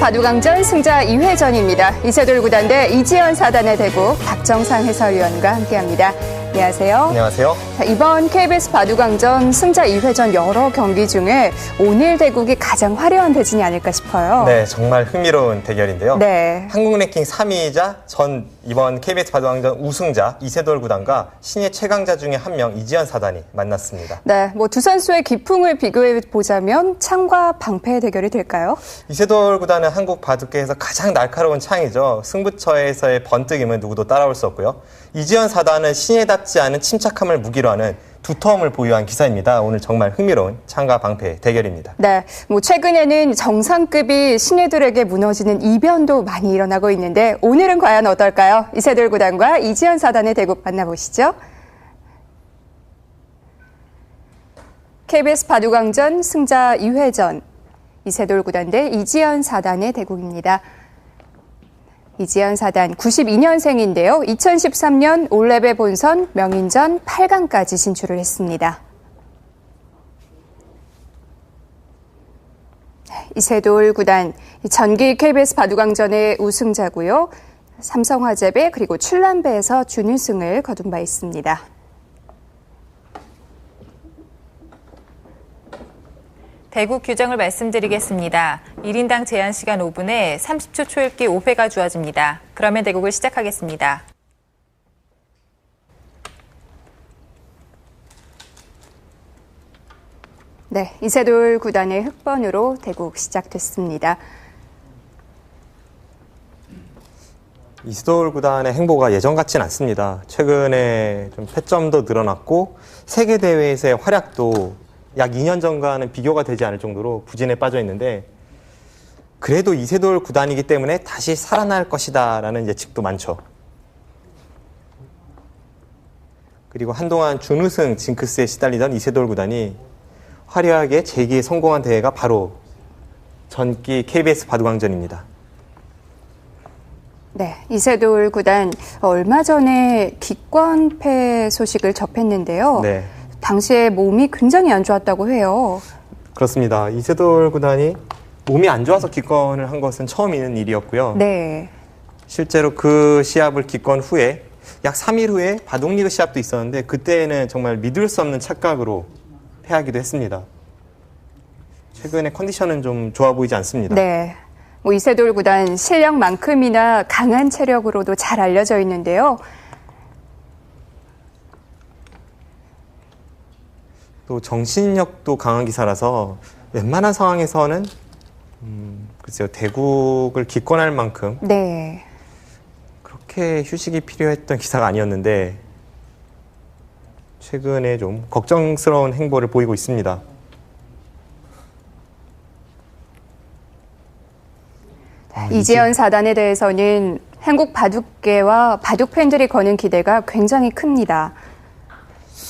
바둑왕전 승자 2회전입니다. 이세돌 구단 대 이지연 사단의 대국 박정상 해설위원과 함께합니다. 안녕하세요. 안녕하세요. 자, 이번 KBS 바둑왕전 승자 2회전 여러 경기 중에 오늘 대국이 가장 화려한 대진이 아닐까 싶어요. 네, 정말 흥미로운 대결인데요. 네. 한국 랭킹 3위이자 이번 KBS 바둑왕전 우승자 이세돌 구단과 신예 최강자 중에 한 명 이지연 사단이 만났습니다. 네, 두 선수의 기풍을 비교해 보자면 창과 방패의 대결이 될까요? 이세돌 구단은 한국 바둑계에서 가장 날카로운 창이죠. 승부처에서의 번뜩임은 누구도 따라올 수 없고요. 이지연 사단은 신예답지 않은 침착함을 무기로 하는 두터움을 보유한 기사입니다. 오늘 정말 흥미로운 창과 방패의 대결입니다. 네, 최근에는 정상급이 신예들에게 무너지는 이변도 많이 일어나고 있는데 오늘은 과연 어떨까요? 이세돌 구단과 이지연 사단의 대국 만나보시죠. KBS 바둑왕전 승자 2회전 이세돌 구단 대 이지연 사단의 대국입니다. 이지연 사단 92년생인데요. 2013년 올레베 본선 명인전 8강까지 진출을 했습니다. 이세돌 구단 전기 KBS 바둑왕전의 우승자고요. 삼성화재배 그리고 출란배에서 준우승을 거둔 바 있습니다. 대국 규정을 말씀드리겠습니다. 1인당 제한 시간 5분에 30초 초읽기 5회가 주어집니다. 그러면 대국을 시작하겠습니다. 네, 이세돌 구단의 흑번으로 대국 시작됐습니다. 이세돌 구단의 행보가 예전 같지는 않습니다. 최근에 좀 패점도 늘어났고 세계 대회에서의 활약도 약 2년 전과는 비교가 되지 않을 정도로 부진에 빠져 있는데 그래도 이세돌 구단이기 때문에 다시 살아날 것이다라는 예측도 많죠. 그리고 한동안 준우승 징크스에 시달리던 이세돌 구단이 화려하게 재기에 성공한 대회가 바로 전기 KBS 바둑왕전입니다. 네, 이세돌 구단 얼마 전에 기권패 소식을 접했는데요. 네. 당시에 몸이 굉장히 안 좋았다고 해요. 그렇습니다. 이세돌 구단이 몸이 안 좋아서 기권을 한 것은 처음 있는 일이었고요. 네. 실제로 그 시합을 기권 후에 약 3일 후에 바둑리그 시합도 있었는데 그때는 정말 믿을 수 없는 착각으로 패하기도 했습니다. 최근에 컨디션은 좀 좋아 보이지 않습니다. 네. 이세돌 구단 실력만큼이나 강한 체력으로도 잘 알려져 있는데요. 또 정신력도 강한 기사라서 웬만한 상황에서는 글쎄요, 대국을 기권할 만큼 네. 그렇게 휴식이 필요했던 기사가 아니었는데 최근에 좀 걱정스러운 행보를 보이고 있습니다. 이지연 사단에 대해서는 한국 바둑계와 바둑 팬들이 거는 기대가 굉장히 큽니다.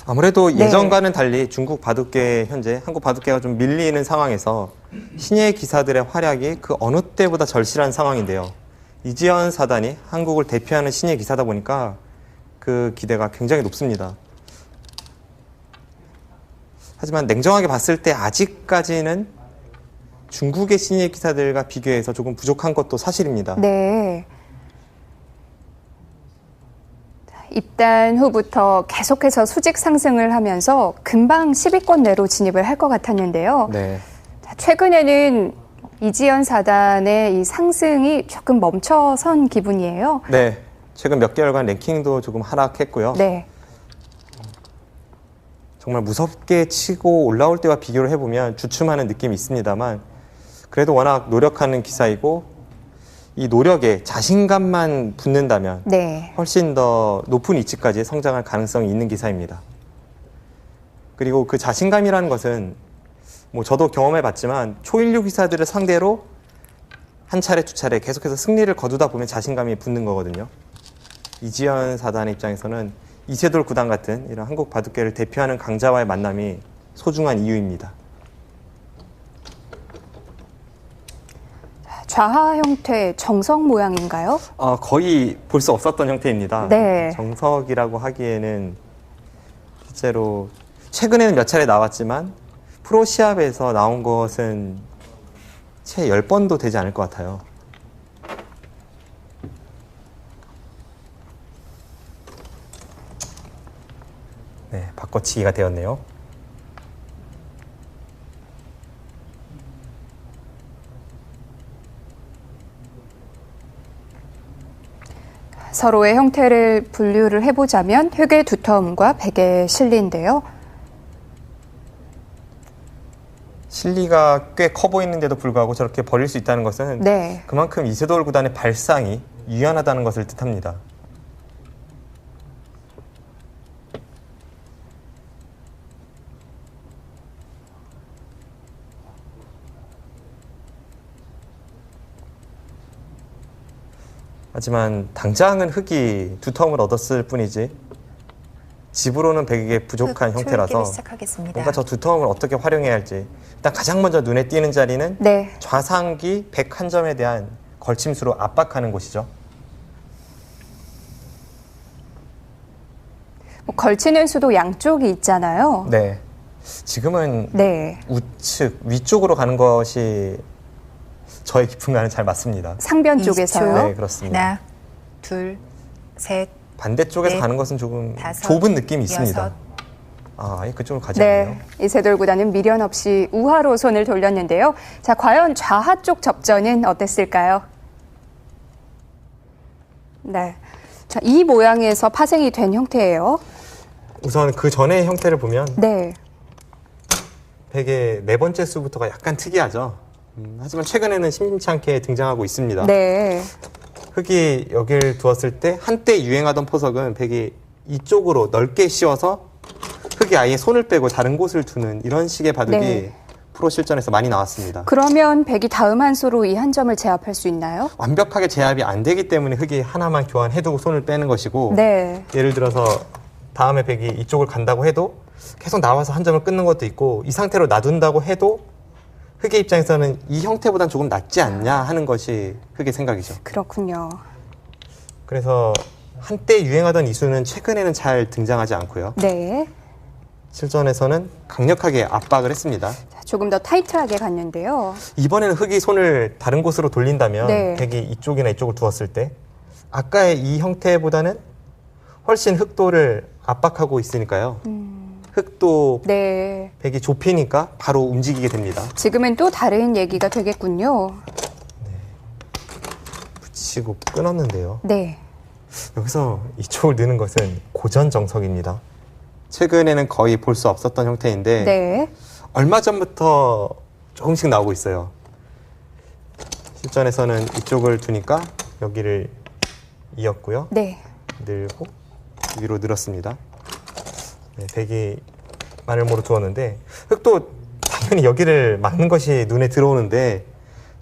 아무래도 예전과는 달리 중국 바둑계 현재 한국 바둑계가 좀 밀리는 상황에서 신예 기사들의 활약이 그 어느 때보다 절실한 상황인데요. 이지연 사단이 한국을 대표하는 신예 기사다 보니까 그 기대가 굉장히 높습니다. 하지만 냉정하게 봤을 때 아직까지는 중국의 신예 기사들과 비교해서 조금 부족한 것도 사실입니다. 네. 입단 후부터 계속해서 수직 상승을 하면서 금방 10위권 내로 진입을 할 것 같았는데요. 네. 최근에는 이지연 사단의 이 상승이 조금 멈춰선 기분이에요. 네. 최근 몇 개월간 랭킹도 조금 하락했고요. 네. 정말 무섭게 치고 올라올 때와 비교를 해보면 주춤하는 느낌이 있습니다만 그래도 워낙 노력하는 기사이고 이 노력에 자신감만 붙는다면 네. 훨씬 더 높은 위치까지 성장할 가능성이 있는 기사입니다. 그리고 그 자신감이라는 것은 저도 경험해봤지만 초일류 기사들을 상대로 한 차례 두 차례 계속해서 승리를 거두다 보면 자신감이 붙는 거거든요. 이지연 사단의 입장에서는 이세돌 구단 같은 이런 한국 바둑계를 대표하는 강자와의 만남이 소중한 이유입니다. 좌하 형태 정석 모양인가요? 거의 볼 수 없었던 형태입니다. 네. 정석이라고 하기에는 실제로 최근에는 몇 차례 나왔지만 프로 시합에서 나온 것은 채 10번도 되지 않을 것 같아요. 네, 바꿔치기가 되었네요. 서로의 형태를 분류를 해보자면 흙의 두터움과 백의 실리인데요. 실리가 꽤 커 보이는데도 불구하고 저렇게 버릴 수 있다는 것은 네. 그만큼 이세돌 구단의 발상이 유연하다는 것을 뜻합니다. 하지만 당장은 흙이 두터움을 얻었을 뿐이지 집으로는 백에게 부족한 형태라서 시작하겠습니다. 뭔가 저 두터움을 어떻게 활용해야 할지 일단 가장 먼저 눈에 띄는 자리는 네. 좌상기 101점에 대한 걸침수로 압박하는 곳이죠. 뭐 걸치는 수도 양쪽이 있잖아요. 네. 지금은 네. 우측 위쪽으로 가는 것이 저의 깊은가는 잘 맞습니다. 상변 20초. 쪽에서요. 네, 그렇습니다. 하나, 둘, 셋, 반대쪽에서 넷, 가는 것은 조금 다섯, 좁은 느낌이 있습니다. 여섯. 아, 아예 그쪽으로 가지 않네요. 네, 이세돌 구단은 미련 없이 우하로 손을 돌렸는데요. 자, 과연 좌하 쪽 접전은 어땠을까요? 네, 자, 이 모양에서 파생이 된 형태예요. 우선 그 전의 형태를 보면 네, 백의 네 번째 수부터가 약간 특이하죠. 하지만 최근에는 심심치 않게 등장하고 있습니다. 네, 흙이 여기를 두었을 때 한때 유행하던 포석은 백이 이쪽으로 넓게 씌워서 흙이 아예 손을 빼고 다른 곳을 두는 이런 식의 바둑이 네. 프로 실전에서 많이 나왔습니다. 그러면 백이 다음 한 수로 이 한 점을 제압할 수 있나요? 완벽하게 제압이 안 되기 때문에 흙이 하나만 교환해두고 손을 빼는 것이고 네, 예를 들어서 다음에 백이 이쪽을 간다고 해도 계속 나와서 한 점을 끊는 것도 있고 이 상태로 놔둔다고 해도 흙의 입장에서는 이 형태보단 조금 낫지 않냐 하는 것이 흙의 생각이죠. 그렇군요. 그래서 한때 유행하던 이수는 최근에는 잘 등장하지 않고요. 네, 실전에서는 강력하게 압박을 했습니다. 자, 조금 더 타이트하게 갔는데요. 이번에는 흙이 손을 다른 곳으로 돌린다면 네. 백이 이쪽이나 이쪽을 두었을 때 아까의 이 형태보다는 훨씬 흙도를 압박하고 있으니까요. 흙도 네, 백이 좁히니까 바로 움직이게 됩니다. 지금은 또 다른 얘기가 되겠군요. 붙이고 끊었는데요. 네, 여기서 이쪽을 넣는 것은 고전정석입니다. 최근에는 거의 볼 수 없었던 형태인데 네, 얼마 전부터 조금씩 나오고 있어요. 실전에서는 이쪽을 두니까 여기를 이었고요. 네. 늘고 위로 늘었습니다. 네, 백이 마늘모로 두었는데 흙도 당연히 여기를 막는 것이 눈에 들어오는데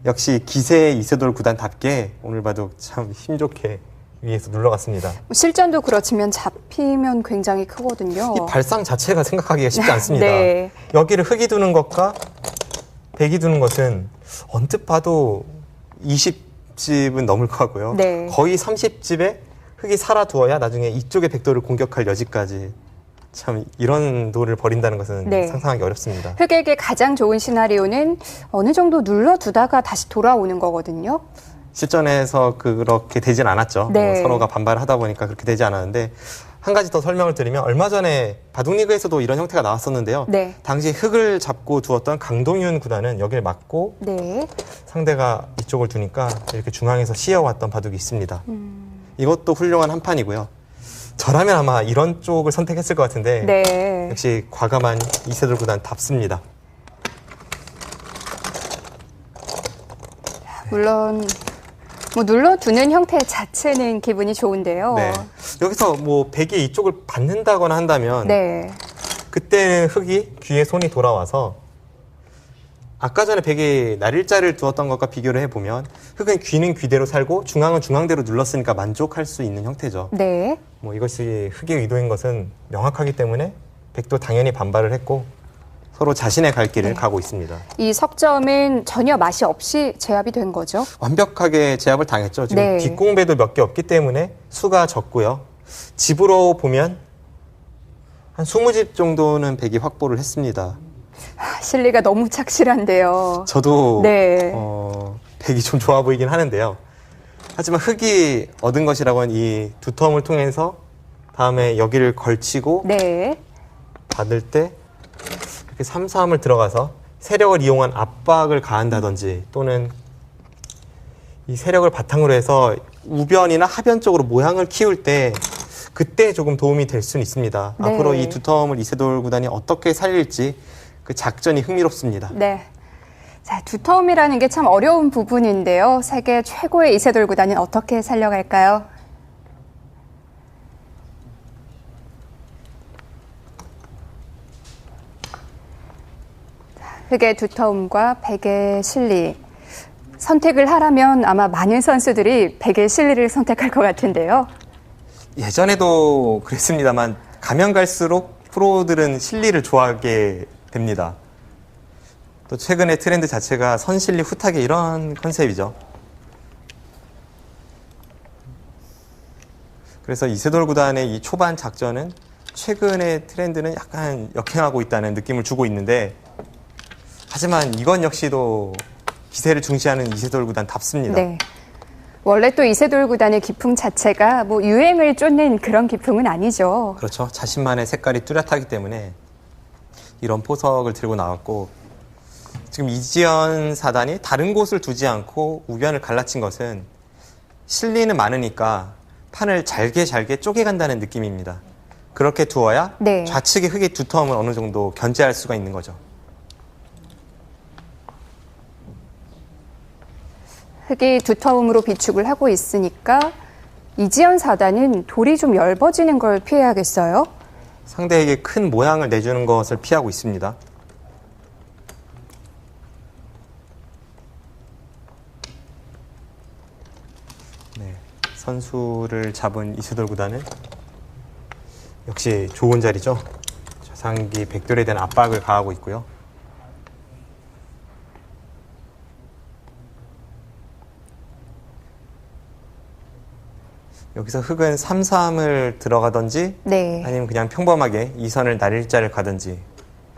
역시 기세의 이세돌 구단답게 오늘 봐도 참 힘좋게 위에서 눌러갔습니다. 실전도 그렇지만 잡히면 굉장히 크거든요. 이 발상 자체가 생각하기가 쉽지 않습니다. 네. 여기를 흙이 두는 것과 백이 두는 것은 언뜻 봐도 20집은 넘을 것 같고요. 네. 거의 30집에 흙이 살아두어야 나중에 이쪽의 백도를 공격할 여지까지 참 이런 도를 벌인다는 것은 네. 상상하기 어렵습니다. 흙에게 가장 좋은 시나리오는 어느 정도 눌러두다가 다시 돌아오는 거거든요. 실전에서 그렇게 되진 않았죠. 네. 서로가 반발을 하다 보니까 그렇게 되지 않았는데 한 가지 더 설명을 드리면 얼마 전에 바둑리그에서도 이런 형태가 나왔었는데요. 네. 당시 흙을 잡고 두었던 강동윤 구단은 여기를 막고 네. 상대가 이쪽을 두니까 이렇게 중앙에서 씌어왔던 바둑이 있습니다. 이것도 훌륭한 한 판이고요. 저라면 아마 이런 쪽을 선택했을 것 같은데 네. 역시 과감한 이세돌 구단답습니다. 물론 뭐 눌러두는 형태 자체는 기분이 좋은데요. 네. 여기서 뭐 백이 이쪽을 받는다거나 한다면 네. 그때는 흙이 귀에 손이 돌아와서 아까 전에 백이 날일자를 두었던 것과 비교를 해보면 흙은 귀는 귀대로 살고 중앙은 중앙대로 눌렀으니까 만족할 수 있는 형태죠. 네. 뭐 이것이 흙의 의도인 것은 명확하기 때문에 백도 당연히 반발을 했고 서로 자신의 갈 길을 네. 가고 있습니다. 이 석점은 전혀 맛이 없이 제압이 된 거죠. 완벽하게 제압을 당했죠. 지금 네. 뒷공배도 몇 개 없기 때문에 수가 적고요. 집으로 보면 한 20집 정도는 백이 확보를 했습니다. 실리가 너무 착실한데요. 저도 네. 백이 좀 좋아 보이긴 하는데요. 하지만 흑이 얻은 것이라고는 이 두텀을 통해서 다음에 여기를 걸치고 네. 받을 때 이렇게 3-3을 들어가서 세력을 이용한 압박을 가한다든지 또는 이 세력을 바탕으로 해서 우변이나 하변 쪽으로 모양을 키울 때 그때 조금 도움이 될 수는 있습니다. 네. 앞으로 이 두텀을 이세돌 구단이 어떻게 살릴지 그 작전이 흥미롭습니다. 네. 자, 두텀이라는 게 참 어려운 부분인데요. 세계 최고의 이세돌 구단은 어떻게 살려갈까요? 흑의 두텀과 백의 실리. 선택을 하라면 아마 많은 선수들이 백의 실리를 선택할 것 같은데요. 예전에도 그랬습니다만 가면 갈수록 프로들은 실리를 좋아하게 됩니다. 또 최근의 트렌드 자체가 선실리 후타기 이런 컨셉이죠. 그래서 이세돌 구단의 이 초반 작전은 최근의 트렌드는 약간 역행하고 있다는 느낌을 주고 있는데 하지만 이건 역시도 기세를 중시하는 이세돌 구단답습니다. 네. 원래 또 이세돌 구단의 기풍 자체가 뭐 유행을 쫓는 그런 기풍은 아니죠. 그렇죠. 자신만의 색깔이 뚜렷하기 때문에 이런 포석을 들고 나왔고 지금 이지연 사단이 다른 곳을 두지 않고 우변을 갈라친 것은 실리는 많으니까 판을 잘게 쪼개간다는 느낌입니다. 그렇게 두어야 네. 좌측의 흑의 두텀을 어느 정도 견제할 수가 있는 거죠. 흑이 두텀으로 비축을 하고 있으니까 이지연 사단은 돌이 좀 얇아지는 걸 피해야겠어요. 상대에게 큰 모양을 내주는 것을 피하고 있습니다. 네, 선수를 잡은 이세돌 구단은 역시 좋은 자리죠. 좌상기 백돌에 대한 압박을 가하고 있고요. 여기서 흑은 3-3을 들어가든지 네. 아니면 그냥 평범하게 2선을 날일자를 가든지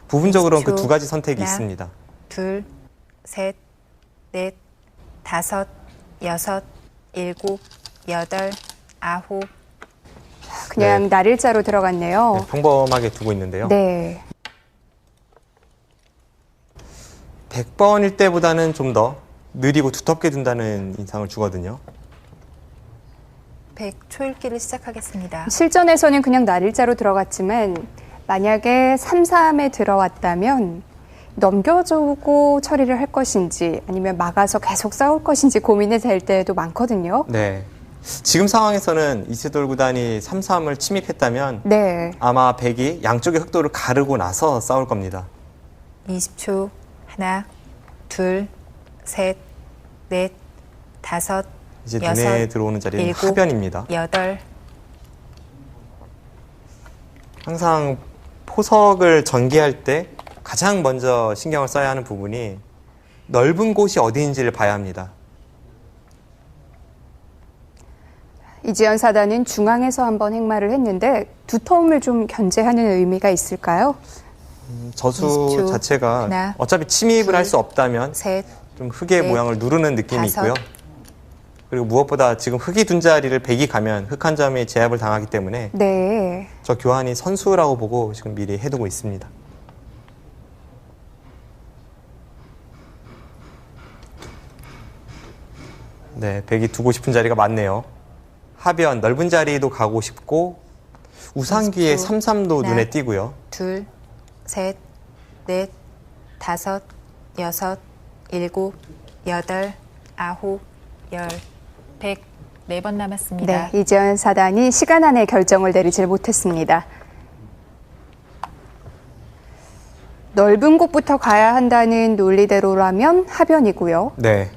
부분적으로는 그 20초. 두 가지 선택이 하나, 있습니다. 둘, 셋, 넷, 다섯, 여섯, 일곱, 여덟, 아홉. 그냥 네. 날일자로 들어갔네요. 네, 평범하게 두고 있는데요. 네. 100번일 때보다는 좀 더 느리고 두텁게 둔다는 인상을 주거든요. 100 초읽기를 시작하겠습니다. 실전에서는 그냥 날일자로 들어갔지만 만약에 3-3에 들어왔다면 넘겨주고 처리를 할 것인지 아니면 막아서 계속 싸울 것인지 고민이 될 때도 많거든요. 네. 지금 상황에서는 이세돌 구단이 3-3을 침입했다면 네. 아마 백이 양쪽의 흑도를 가르고 나서 싸울 겁니다. 20초. 하나, 둘, 셋, 넷, 다섯, 이제 여섯, 눈에 들어오는 자리는 일곱, 하변입니다. 여덟. 항상 포석을 전개할 때 가장 먼저 신경을 써야 하는 부분이 넓은 곳이 어디인지를 봐야 합니다. 이지연 사단은 중앙에서 한번 행마를 했는데 두텀을 좀 견제하는 의미가 있을까요? 저수 20초. 자체가 하나, 어차피 침입을 둘, 할 수 없다면 셋, 좀 흑의 넷, 모양을 누르는 느낌이 다섯. 있고요. 그리고 무엇보다 지금 흑이 둔 자리를 백이 가면 흑 한 점에 제압을 당하기 때문에 네. 저 교환이 선수라고 보고 지금 미리 해두고 있습니다. 네, 백이 두고 싶은 자리가 많네요. 하변, 넓은 자리도 가고 싶고 우상기의 20초. 3-3도 하나. 눈에 띄고요. 둘, 셋, 넷, 다섯, 여섯, 일곱, 여덟, 아홉, 열. 104번 남았습니다. 네. 이지연 사단이 시간 안에 결정을 내리질 못했습니다. 넓은 곳부터 가야 한다는 논리대로라면 하변이고요. 네.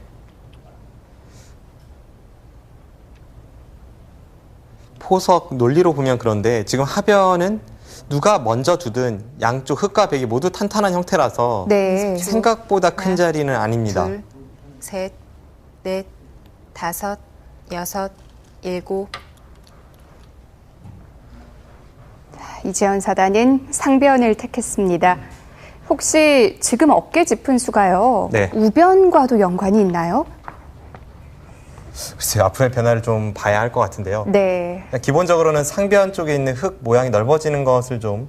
포석 논리로 보면 그런데 지금 하변은 누가 먼저 두든 양쪽 흑과 백이 모두 탄탄한 형태라서 네. 생각보다 큰 하나, 자리는 아닙니다. 둘, 셋, 넷, 다섯, 여섯, 일곱. 이지연 사단은 상변을 택했습니다. 혹시 지금 어깨 짚은 수가요? 네. 우변과도 연관이 있나요? 글쎄요, 앞으로의 변화를 좀 봐야 할 것 같은데요. 네. 기본적으로는 상변 쪽에 있는 흙 모양이 넓어지는 것을 좀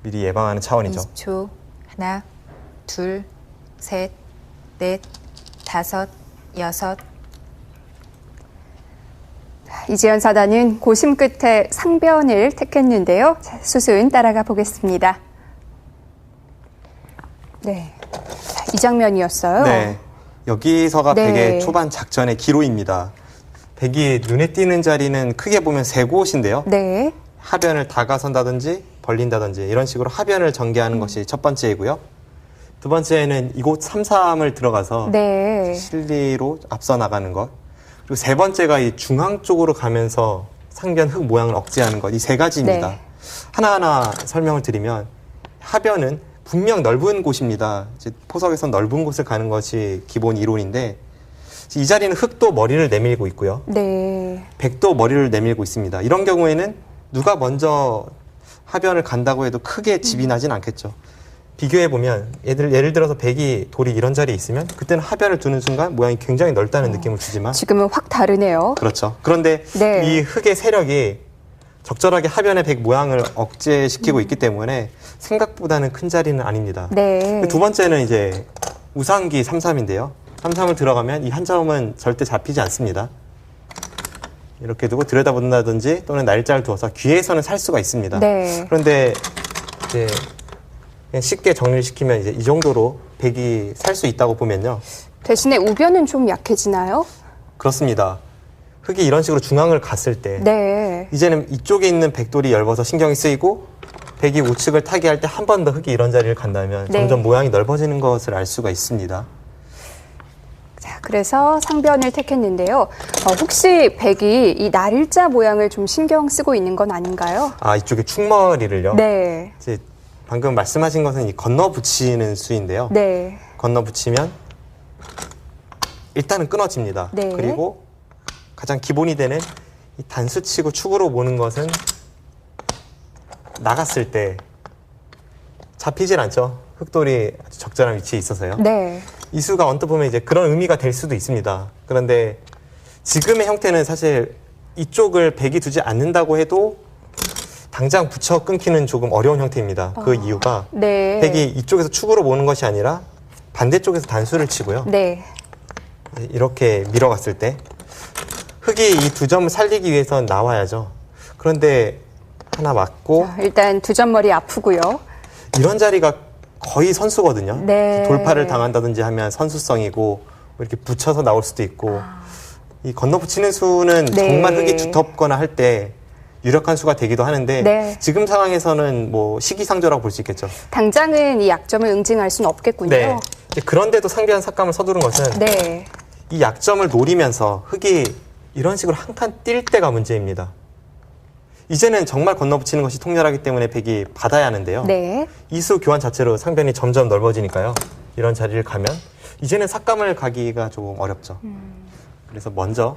미리 예방하는 차원이죠. 20초. 하나, 둘, 셋, 넷, 다섯, 여섯. 이지연 사단은 고심 끝에 상변을 택했는데요. 자, 수순 따라가 보겠습니다. 네. 자, 이 장면이었어요. 네. 여기서가 네. 백의 초반 작전의 기로입니다. 백이 눈에 띄는 자리는 크게 보면 세 곳인데요. 네. 하변을 다가선다든지 벌린다든지 이런 식으로 하변을 전개하는 것이 첫 번째이고요. 두 번째는 이곳 3, 3을 들어가서 네. 실리로 앞서 나가는 것. 그리고 세 번째가 이 중앙 쪽으로 가면서 상변 흙 모양을 억제하는 것. 이 세 가지입니다. 네. 하나하나 설명을 드리면 하변은 분명 넓은 곳입니다. 이제 포석에서 넓은 곳을 가는 것이 기본 이론인데 이 자리는 흙도 머리를 내밀고 있고요. 네. 백도 머리를 내밀고 있습니다. 이런 경우에는 누가 먼저 하변을 간다고 해도 크게 집이 나진 않겠죠. 비교해보면 예를 들어서 백이 돌이 이런 자리에 있으면 그때는 하변을 두는 순간 모양이 굉장히 넓다는 느낌을 주지만 지금은 확 다르네요. 그렇죠. 그런데 네. 이 흙의 세력이 적절하게 하변의 백 모양을 억제시키고 있기 때문에 생각보다는 큰 자리는 아닙니다. 네. 두 번째는 이제 우상기 33인데요. 33을 들어가면 이 한 점은 절대 잡히지 않습니다. 이렇게 두고 들여다본다든지 또는 날짜를 두어서 귀에서는 살 수가 있습니다. 네. 그런데 이제 그냥 쉽게 정리를 시키면 이제 이 정도로 백이 살 수 있다고 보면요. 대신에 우변은 좀 약해지나요? 그렇습니다. 흙이 이런 식으로 중앙을 갔을 때 네. 이제는 이쪽에 있는 백돌이 얇아서 신경이 쓰이고 백이 우측을 타기할 때 한 번 더 흙이 이런 자리를 간다면 네. 점점 모양이 넓어지는 것을 알 수가 있습니다. 자, 그래서 상변을 택했는데요. 혹시 백이 이 날짜 모양을 좀 신경 쓰고 있는 건 아닌가요? 아, 이쪽에 축머리를요? 네. 이제 방금 말씀하신 것은 이 건너 붙이는 수인데요. 네. 건너 붙이면 일단은 끊어집니다. 네. 그리고 가장 기본이 되는 이 단수치고 축으로 모는 것은 나갔을 때 잡히질 않죠. 흙돌이 아주 적절한 위치에 있어서요. 네. 이 수가 언뜻 보면 이제 그런 의미가 될 수도 있습니다. 그런데 지금의 형태는 사실 이쪽을 백이 두지 않는다고 해도 당장 붙여 끊기는 조금 어려운 형태입니다. 그 이유가 네. 백이 이쪽에서 축으로 모는 것이 아니라 반대쪽에서 단수를 치고요. 네. 이렇게 밀어갔을 때 흙이 이 두 점을 살리기 위해선 나와야죠. 그런데 하나 맞고 일단 두 점머리 아프고요. 이런 자리가 거의 선수거든요. 네. 돌파를 당한다든지 하면 선수성이고 이렇게 붙여서 나올 수도 있고 이 건너붙이는 수는 네. 정말 흙이 두텁거나 할 때 유력한 수가 되기도 하는데 네. 지금 상황에서는 뭐 시기상조라고 볼 수 있겠죠. 당장은 이 약점을 응징할 수는 없겠군요. 네. 그런데도 상비한 삭감을 서두른 것은 네. 이 약점을 노리면서 흙이 이런 식으로 한 칸 뛸 때가 문제입니다. 이제는 정말 건너붙이는 것이 통렬하기 때문에 백이 받아야 하는데요. 네. 이수 교환 자체로 상변이 점점 넓어지니까요. 이런 자리를 가면 이제는 삭감을 가기가 조금 어렵죠. 그래서 먼저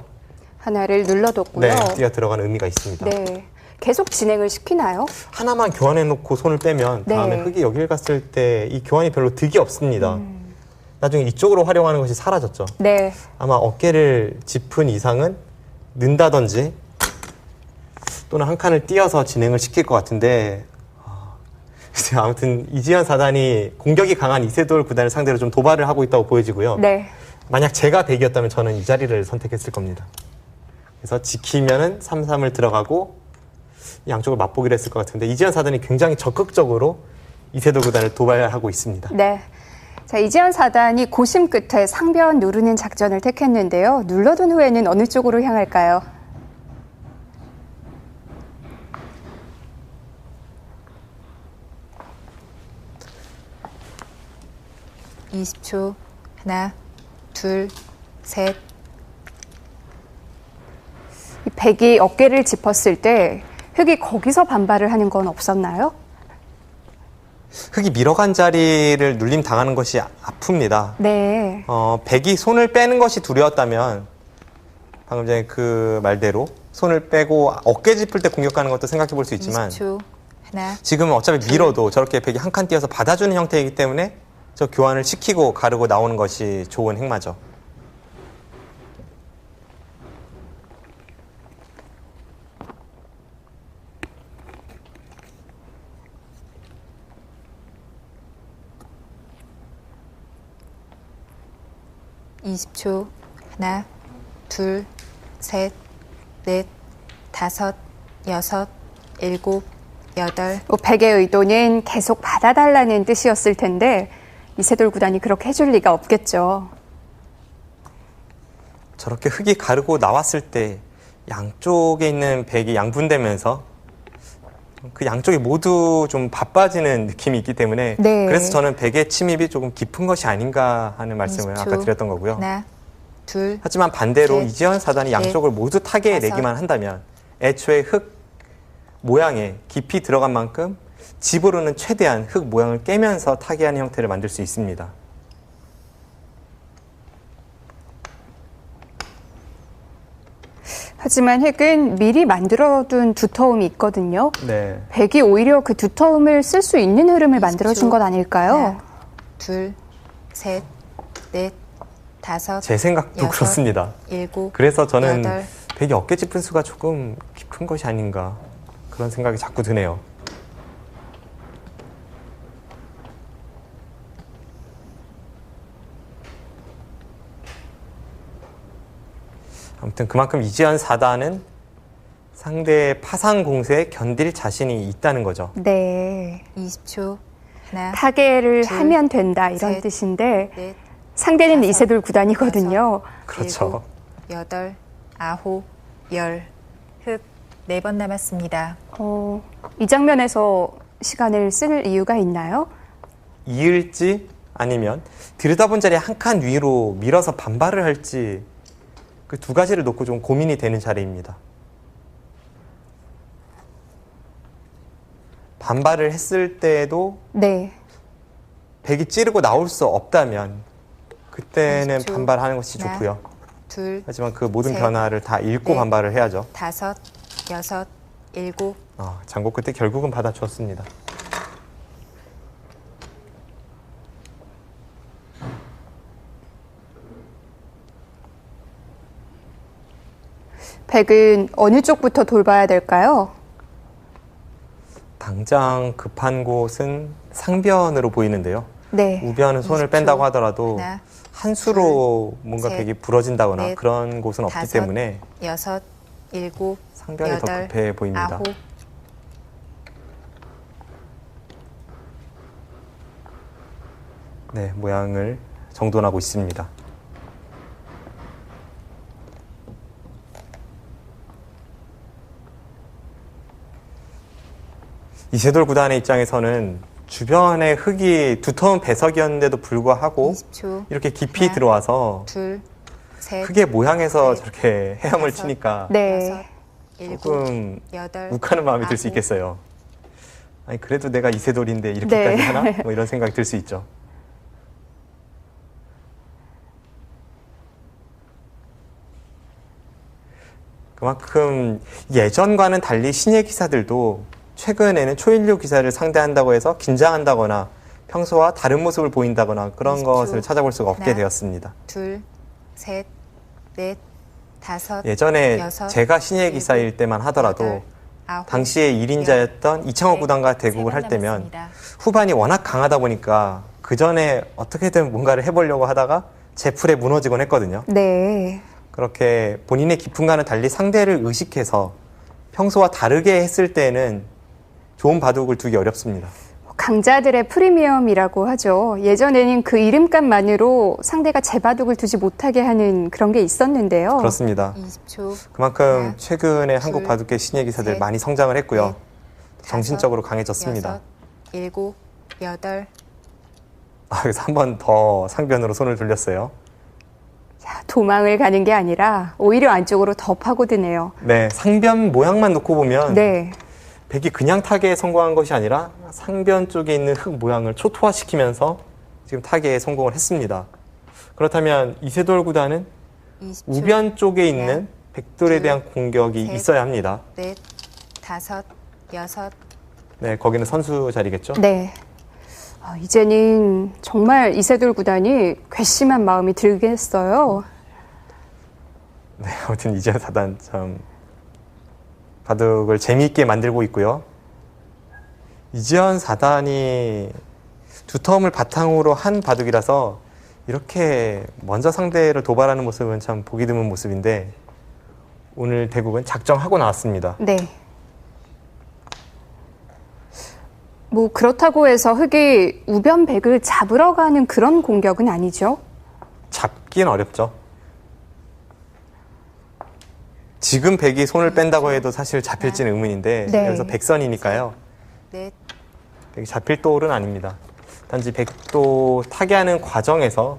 하나를 눌러뒀고요. 네, 띠가 들어가는 의미가 있습니다. 네. 계속 진행을 시키나요? 하나만 교환해놓고 손을 빼면 네. 다음에 흙이 여길 갔을 때 이 교환이 별로 득이 없습니다. 나중에 이쪽으로 활용하는 것이 사라졌죠. 네. 아마 어깨를 짚은 이상은 는다든지 또는 한 칸을 띄어서 진행을 시킬 것 같은데 글쎄요, 아무튼 이지연 사단이 공격이 강한 이세돌 구단을 상대로 좀 도발을 하고 있다고 보여지고요. 네. 만약 제가 백이었다면 저는 이 자리를 선택했을 겁니다. 그래서 지키면은 3-3을 들어가고 양쪽을 맛보기로 했을 것 같은데 이지연 사단이 굉장히 적극적으로 이세돌 구단을 도발하고 있습니다. 네. 자, 이지연 사단이 고심 끝에 상변 누르는 작전을 택했는데요. 눌러둔 후에는 어느 쪽으로 향할까요? (20초) 하나, 둘, 셋. 이 백이 어깨를 짚었을 때 흙이 거기서 반발을 하는 건 없었나요? 흙이 밀어간 자리를 눌림 당하는 것이 아픕니다. 네. 백이 손을 빼는 것이 두려웠다면 방금 전에 그 말대로 손을 빼고 어깨 짚을 때 공격하는 것도 생각해 볼 수 있지만 20초. 하나, 지금은 어차피 밀어도 저렇게 백이 한 칸 띄어서 받아주는 형태이기 때문에 저 교환을 시키고 가르고 나오는 것이 좋은 행마죠. (20초) 하나, 둘, 셋, 넷, 다섯, 여섯, 일곱, 여덟. 백의 의도는 계속 받아달라는 뜻이었을 텐데 이세돌 구단이 그렇게 해줄 리가 없겠죠. 저렇게 흙이 가르고 나왔을 때 양쪽에 있는 백이 양분되면서 그 양쪽이 모두 좀 바빠지는 느낌이 있기 때문에 네. 그래서 저는 백의 침입이 조금 깊은 것이 아닌가 하는 말씀을 20초. 아까 드렸던 거고요. 하나, 둘, 하지만 반대로 셋, 이지현 사단이 양쪽을 모두 타겟에 다섯. 내기만 한다면 애초에 흙 모양에 깊이 들어간 만큼 집으로는 최대한 흙 모양을 깨면서 타개하는 형태를 만들 수 있습니다. 하지만 흙은 미리 만들어둔 두터움이 있거든요. 네. 백이 오히려 그 두터움을 쓸 수 있는 흐름을 20초. 만들어준 것 아닐까요? 하나, 둘, 셋, 넷, 다섯, 제 생각도 여섯, 그렇습니다. 일곱, 그래서 저는 여덟. 백이 어깨 짚은 수가 조금 깊은 것이 아닌가 그런 생각이 자꾸 드네요. 아무튼 그만큼 이지현 4단은 상대의 파상 공세에 견딜 자신이 있다는 거죠. 네. 20초. 하나, 타개를 둘, 하면 된다 이런 셋, 뜻인데 넷, 상대는 다섯, 이세돌 구단이거든요. 그렇죠. 일곱, 여덟, 아홉, 열. 흙 4번 남았습니다. 이 장면에서 시간을 쓸 이유가 있나요? 이을지 아니면 들여다본 자리에 한 칸 위로 밀어서 반발을 할지 그 두 가지를 놓고 좀 고민이 되는 자리입니다. 반발을 했을 때에도 네. 백이 찌르고 나올 수 없다면 그때는 20초. 반발하는 것이 하나, 좋고요. 둘, 하지만 그 모든 셋, 변화를 다 읽고 넷. 반발을 해야죠. 다섯, 여섯, 일곱. 장고 끝에 결국은 받아주었습니다. 백은 어느 쪽부터 돌봐야 될까요? 당장 급한 곳은 상변으로 보이는데요. 네. 우변은 손을 20초. 뺀다고 하더라도 하나, 한 수로 뭔가 셋, 백이 부러진다거나 넷, 그런 곳은 없기 다섯, 때문에 여섯, 일곱, 상변이 더 여덟, 급해 보입니다. 아홉. 네, 모양을 정돈하고 있습니다. 이세돌 구단의 입장에서는 주변에 흙이 두터운 배석이었는데도 불구하고 20초. 이렇게 깊이 하나, 들어와서 둘, 셋, 흙의 모양에서 넷, 저렇게 헤엄을 다섯, 치니까 네. 여섯, 일곱, 조금 여덟, 욱하는 마음이 들 수 아홉. 있겠어요. 아니 그래도 내가 이세돌인데 이렇게까지 네. 하나? 뭐 이런 생각이 들 수 있죠. 그만큼 예전과는 달리 신예 기사들도 최근에는 초인류 기사를 상대한다고 해서 긴장한다거나 평소와 다른 모습을 보인다거나 그런 20초. 것을 찾아볼 수가 없게 하나, 되었습니다. 둘, 셋, 넷, 다섯, 예전에 여섯, 제가 신예 일곱, 기사일 때만 하더라도 여덟, 아홉, 당시에 1인자였던 이창호 넷, 구단과 대국을 세번 할 때면 남았습니다. 후반이 워낙 강하다 보니까 그 전에 어떻게든 뭔가를 해보려고 하다가 제풀에 무너지곤 했거든요. 네. 그렇게 본인의 기품과는 달리 상대를 의식해서 평소와 다르게 했을 때는 좋은 바둑을 두기 어렵습니다. 강자들의 프리미엄이라고 하죠. 예전에는 그 이름값만으로 상대가 제바둑을 두지 못하게 하는 그런 게 있었는데요. 그렇습니다. 20초. 그만큼 하나, 최근에 한국 둘, 바둑계 신예 기사들 셋, 많이 성장을 했고요. 넷, 정신적으로 다섯, 강해졌습니다. 여섯, 일곱, 여덟. 그래서 한 번 더 상변으로 손을 돌렸어요. 자, 도망을 가는 게 아니라 오히려 안쪽으로 더 파고드네요. 네, 상변 모양만 놓고 보면 네. 백이 그냥 타개에 성공한 것이 아니라 상변 쪽에 있는 흙 모양을 초토화시키면서 지금 타개에 성공을 했습니다. 그렇다면 이세돌 구단은 20초. 우변 쪽에 있는 하나, 백돌에 둘, 대한 공격이 셋, 있어야 합니다. 넷, 다섯, 여섯, 네, 거기는 선수 자리겠죠? 네. 이제는 정말 이세돌 구단이 괘씸한 마음이 들겠어요. 네, 아무튼 이재현 사단 참 바둑을 재미있게 만들고 있고요. 이재현 사단이 두 텀을 바탕으로 한 바둑이라서 이렇게 먼저 상대를 도발하는 모습은 참 보기 드문 모습인데 오늘 대국은 작정하고 나왔습니다. 네. 뭐 그렇다고 해서 흑이 우변백을 잡으러 가는 그런 공격은 아니죠. 잡긴 어렵죠. 지금 백이 손을 뺀다고 해도 사실 잡힐지는 의문인데 네. 여기서 백선이니까요. 넷, 백이 잡힐 돌은 아닙니다. 단지 백도 타개하는 과정에서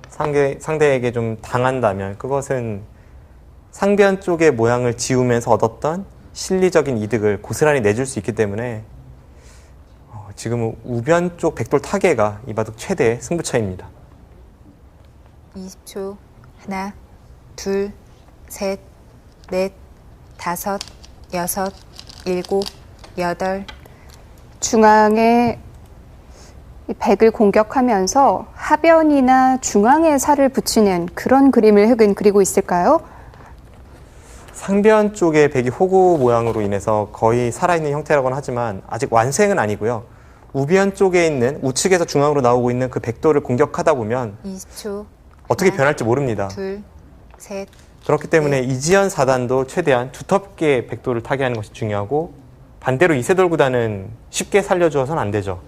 상대에게 좀 당한다면 그것은 상변 쪽의 모양을 지우면서 얻었던 실리적인 이득을 고스란히 내줄 수 있기 때문에 지금은 우변 쪽 백돌 타개가 이 바둑 최대의 승부처입니다. 20초. 하나, 둘, 셋, 넷, 다섯, 여섯, 일곱, 여덟. 중앙에 이 백을 공격하면서 하변이나 중앙에 살을 붙이는 그런 그림을 흑은 그리고 있을까요? 상변 쪽의 백이 호구 모양으로 인해서 거의 살아있는 형태라고는 하지만 아직 완생은 아니고요. 우변 쪽에 있는 우측에서 중앙으로 나오고 있는 그 백돌을 공격하다 보면 20초. 어떻게 하나, 변할지 모릅니다. 둘, 셋. 그렇기 때문에 이지현 사단도 최대한 두텁게 백돌을 타개하는 것이 중요하고 반대로 이세돌 구단은 쉽게 살려주어서는 안 되죠.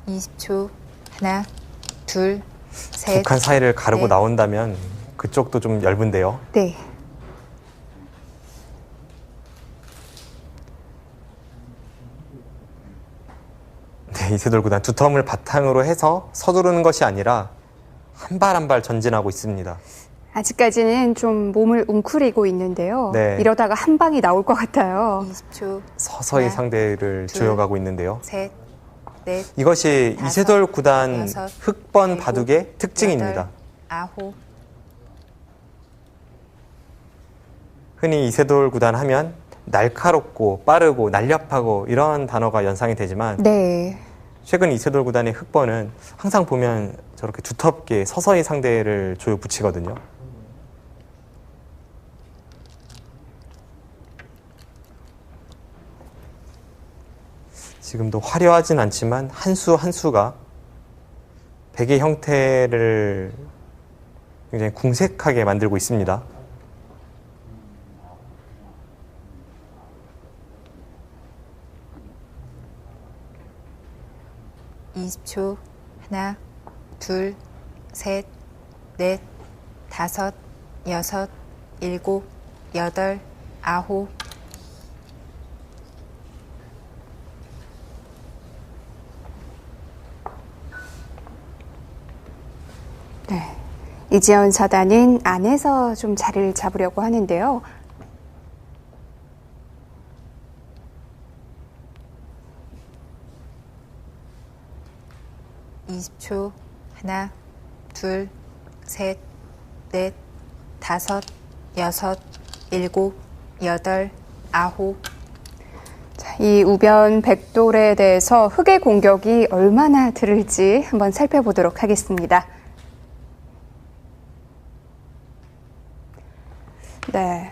(20초) 하나, 둘, 셋. 두 칸 사이를 가르고 넷. 나온다면 그쪽도 좀 얇은데요. 네. 네, 이세돌 구단 두 텀을 바탕으로 해서 서두르는 것이 아니라 한 발 한 발 전진하고 있습니다. 아직까지는 좀 몸을 웅크리고 있는데요. 네. 이러다가 한 방이 나올 것 같아요. 20초. 서서히 하나, 상대를 둘, 조여가고 있는데요. 셋, 넷, 이것이 다섯, 이세돌 구단 여섯, 흑번 일곱, 바둑의 특징입니다. 여덟, 아홉. 흔히 이세돌 구단 하면 날카롭고 빠르고 날렵하고 이런 단어가 연상이 되지만 네. 최근 이세돌 구단의 흑번은 항상 보면 저렇게 두텁게 서서히 상대를 조여 붙이거든요. 지금도 화려하진 않지만 한 수 한 수가 백의 형태를 굉장히 궁색하게 만들고 있습니다. (20초) 하나, 둘, 셋, 넷, 다섯, 여섯, 일곱, 여덟, 아홉. 네. 이지현 사단은 안에서 좀 자리를 잡으려고 하는데요. (20초) 하나, 둘, 셋, 넷, 다섯, 여섯, 일곱, 여덟, 아홉. 자, 이 우변 백돌에 대해서 흑의 공격이 얼마나 들을지 한번 살펴보도록 하겠습니다. 네.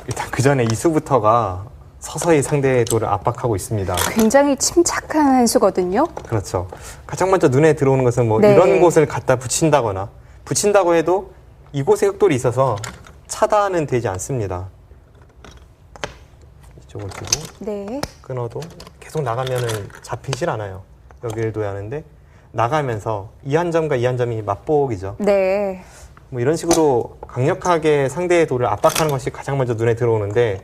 일단 그 전에 이 수부터가 서서히 상대의 돌을 압박하고 있습니다. 굉장히 침착한 한 수거든요. 그렇죠. 가장 먼저 눈에 들어오는 것은 뭐 네. 이런 곳을 갖다 붙인다거나 붙인다고 해도 이곳에 흑돌이 있어서 차단은 되지 않습니다. 이쪽을 두고 네. 끊어도 계속 나가면은 잡히질 않아요. 여기를 둬야 하는데 나가면서 이 한 점과 이 한 점이 맞보기죠. 네. 뭐 이런 식으로 강력하게 상대의 돌을 압박하는 것이 가장 먼저 눈에 들어오는데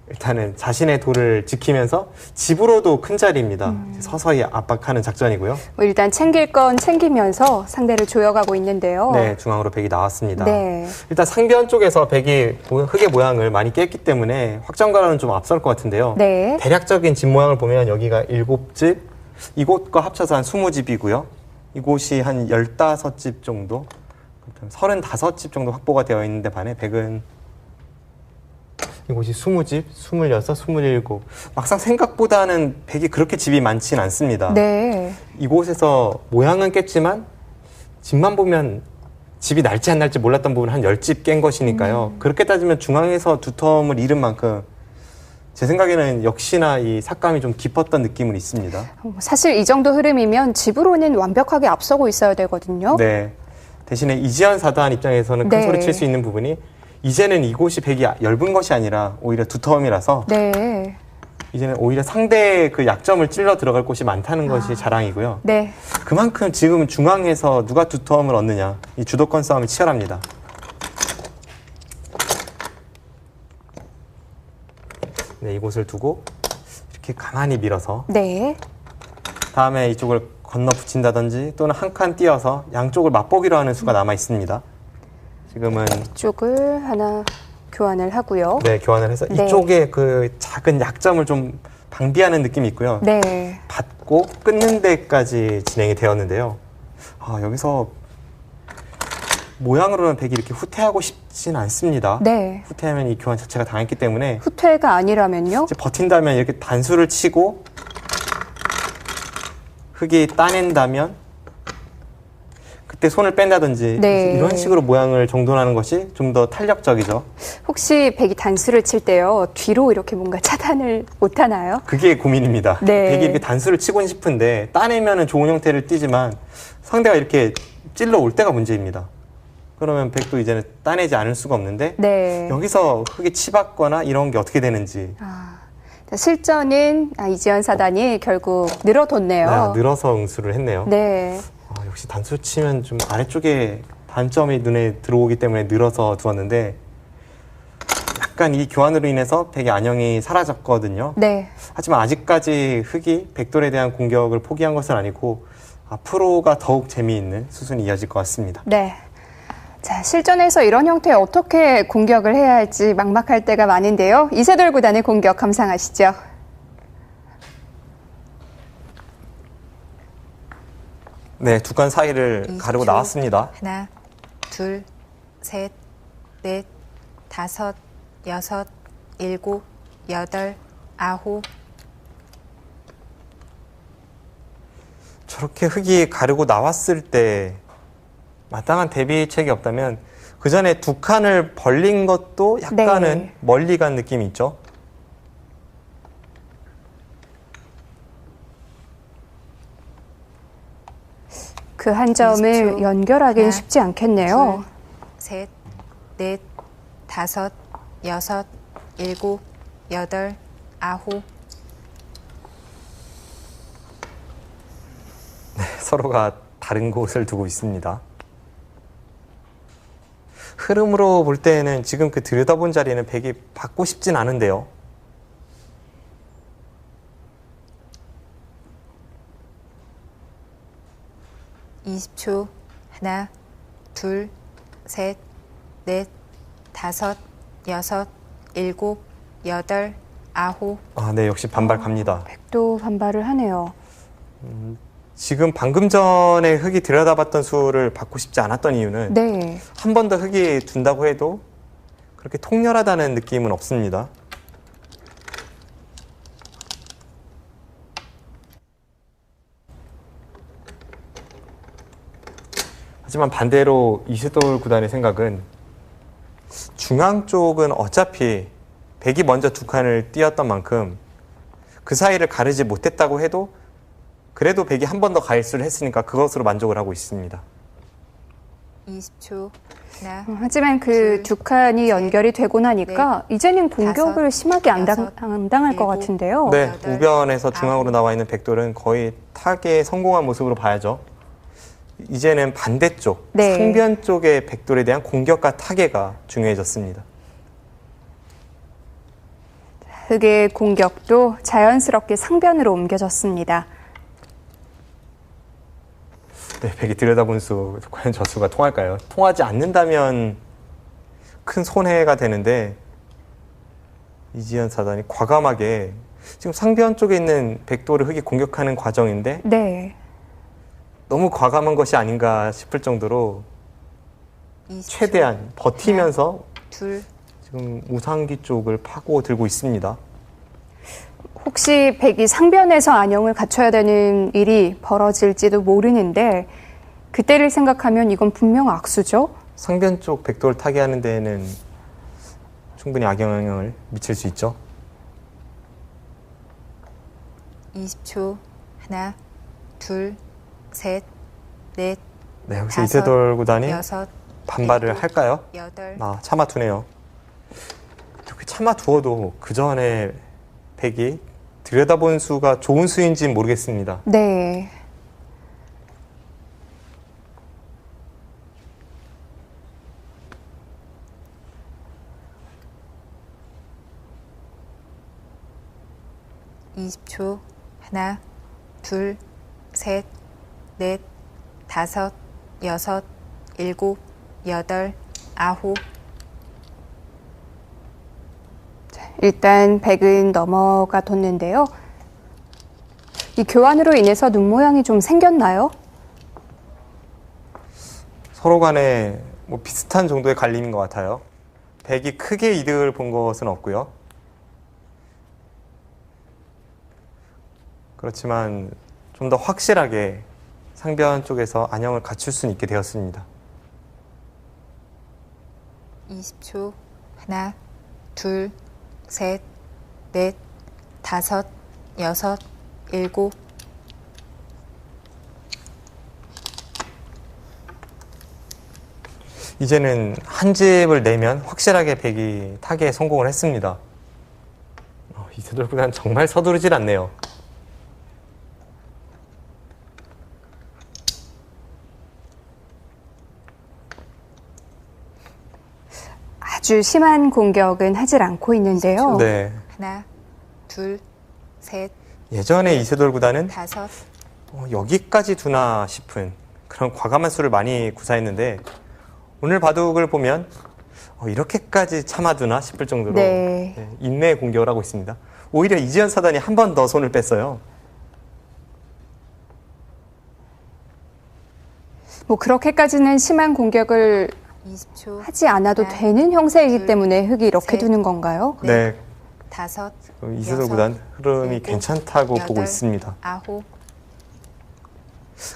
일단은 자신의 돌을 지키면서 집으로도 큰 자리입니다. 서서히 압박하는 작전이고요. 뭐 일단 챙길 건 챙기면서 상대를 조여가고 있는데요. 네, 중앙으로 백이 나왔습니다. 네. 일단 상변 쪽에서 백이 흙의 모양을 많이 깼기 때문에 확정가로는 좀 앞설 것 같은데요. 네. 대략적인 집 모양을 보면 여기가 7집, 이곳과 합쳐서 한 20집이고요. 이곳이 한 15집 정도, 35집 정도 확보가 되어 있는데 반해 백은 이곳이 20집, 26, 27. 막상 생각보다는 백이 그렇게 집이 많진 않습니다. 네. 이곳에서 모양은 깼지만 집만 보면 집이 날지 안 날지 몰랐던 부분 한 10집 깬 것이니까요. 그렇게 따지면 중앙에서 두텀을 잃은 만큼 제 생각에는 역시나 이 삭감이 좀 깊었던 느낌은 있습니다. 사실 이 정도 흐름이면 집으로는 완벽하게 앞서고 있어야 되거든요. 네. 대신에 이지연 사단 입장에서는 큰 네. 소리 칠 수 있는 부분이 이제는 이곳이 백이 얇은 것이 아니라 오히려 두터움이라서 네. 이제는 오히려 상대의 그 약점을 찔러 들어갈 곳이 많다는 것이 자랑이고요. 네. 그만큼 지금 중앙에서 누가 두터움을 얻느냐 이 주도권 싸움이 치열합니다. 네, 이곳을 두고 이렇게 가만히 밀어서 네. 다음에 이쪽을 건너 붙인다든지 또는 한 칸 띄어서 양쪽을 맛보기로 하는 수가 남아 있습니다. 지금은 쪽을 하나 교환을 하고요. 네, 교환을 해서 네. 이쪽에 그 작은 약점을 좀 방비하는 느낌이 있고요. 네. 받고 끊는 데까지 진행이 되었는데요. 여기서 모양으로는 백이 이렇게 후퇴하고 싶진 않습니다. 네. 후퇴하면 이 교환 자체가 당했기 때문에 후퇴가 아니라면요? 이제 버틴다면 이렇게 단수를 치고 흙이 따낸다면 그때 손을 뺀다든지 네. 이런 식으로 모양을 정돈하는 것이 좀 더 탄력적이죠. 혹시 백이 단수를 칠 때요, 뒤로 이렇게 뭔가 차단을 못 하나요? 그게 고민입니다. 네. 백이 이렇게 단수를 치곤 싶은데 따내면은 좋은 형태를 띠지만 상대가 이렇게 찔러 올 때가 문제입니다. 그러면 백도 이제는 따내지 않을 수가 없는데 네. 여기서 흙이 치받거나 이런 게 어떻게 되는지 실전은 이지연 사단이 결국 늘어뒀네요. 늘어서 응수를 했네요. 네. 역시 단수 치면 좀 아래쪽에 단점이 눈에 들어오기 때문에 늘어서 두었는데 약간 이 교환으로 인해서 백의 안형이 사라졌거든요. 네. 하지만 아직까지 흙이 백돌에 대한 공격을 포기한 것은 아니고 앞으로가 더욱 재미있는 수순이 이어질 것 같습니다. 네. 자, 실전에서 이런 형태에 어떻게 공격을 해야 할지 막막할 때가 많은데요. 이세돌 구단의 공격 감상하시죠. 네, 두 칸 사이를 가르고 나왔습니다. 하나, 둘, 셋, 넷, 다섯, 여섯, 일곱, 여덟, 아홉. 저렇게 흙이 가르고 나왔을 때 마땅한 대비책이 없다면 그 전에 두 칸을 벌린 것도 약간은 네. 멀리 간 느낌이 있죠. 그 한 점을 20초. 연결하기는 하나, 쉽지 않겠네요. 둘, 셋, 넷, 다섯, 여섯, 일곱, 여덟, 아홉. 서로가 다른 곳을 두고 있습니다. 흐름으로 볼 때는 지금 그 들여다본 자리는 백이 받고 싶진 않은데요. (20초) 하나, 둘, 셋, 넷, 다섯, 여섯, 일곱, 여덟, 아홉. 네, 역시 반발 갑니다. 백도 반발을 하네요. 지금 방금 전에 흙이 들여다봤던 수를 받고 싶지 않았던 이유는 네. 한 번 더 흙이 둔다고 해도 그렇게 통렬하다는 느낌은 없습니다. 하지만 반대로 이세돌 구단의 생각은 중앙 쪽은 어차피 백이 먼저 두 칸을 띄었던 만큼 그 사이를 가르지 못했다고 해도 그래도 백이 한 번 더 가일수를 했으니까 그것으로 만족을 하고 있습니다. 20초 하나, 하지만 그 둘, 두 칸이 연결이 되고 나니까 이제는 공격을 다섯, 심하게 안 여섯, 당할 것 일곱. 같은데요. 네, 여덟, 우변에서 중앙으로 아홉. 나와 있는 백돌은 거의 타겟에 성공한 모습으로 봐야죠. 이제는 반대쪽, 네. 상변 쪽의 백돌에 대한 공격과 타겟가 중요해졌습니다. 흑의 공격도 자연스럽게 상변으로 옮겨졌습니다. 네, 백이 들여다본 수 과연 저 수가 통할까요? 통하지 않는다면 큰 손해가 되는데 이지연 사단이 과감하게 지금 상변 쪽에 있는 백도를 흑이 공격하는 과정인데 네. 너무 과감한 것이 아닌가 싶을 정도로 20초. 최대한 버티면서 둘. 지금 우상기 쪽을 파고 들고 있습니다. 혹시 백이 상변에서 안영을 갖춰야 되는 일이 벌어질지도 모르는데 그때를 생각하면 이건 분명 악수죠? 상변 쪽 백도를 타게 하는 데에는 충분히 악영향을 미칠 수 있죠. 20초. 하나, 둘, 셋, 넷, 네, 혹시 다섯, 이세돌 구단이 여섯, 반발을 일곱, 할까요? 여덟. 참아두네요. 이렇게 참아두어도 그 전에 백이 들여다본 수가 좋은 수인지는 모르겠습니다. 네. (20초) 하나, 둘, 셋, 넷, 다섯, 여섯, 일곱, 여덟, 아홉. 일단 백은 넘어가 뒀는데요. 이 교환으로 인해서 눈 모양이 좀 생겼나요? 서로 간에 뭐 비슷한 정도의 갈림인 것 같아요. 백이 크게 이득을 본 것은 없고요. 그렇지만 좀 더 확실하게 상변 쪽에서 안영을 갖출 수는 있게 되었습니다. 20초. 하나, 둘, 셋, 넷, 다섯, 여섯, 일곱. 이제는 한 집을 내면 확실하게 백이 타기에 성공을 했습니다. 이세돌 구단 정말 서두르질 않네요. 아주 심한 공격은 하질 않고 있는데요. 네. 하나, 둘, 셋, 예전에 이세돌 구단은 다섯. 여기까지 두나 싶은 그런 과감한 수를 많이 구사했는데 오늘 바둑을 보면 이렇게까지 참아두나 싶을 정도로 네. 인내의 공격을 하고 있습니다. 오히려 이지연 사단이 한 번 더 손을 뺐어요. 뭐 그렇게까지는 심한 공격을 20초. 하지 않아도 하나, 되는 형세이기 둘, 때문에 흑이 이렇게 셋, 두는 건가요? 네, 다섯, 이세돌 여섯, 구단 흐름이 일곱, 괜찮다고 보고 여덟, 있습니다. 아홉.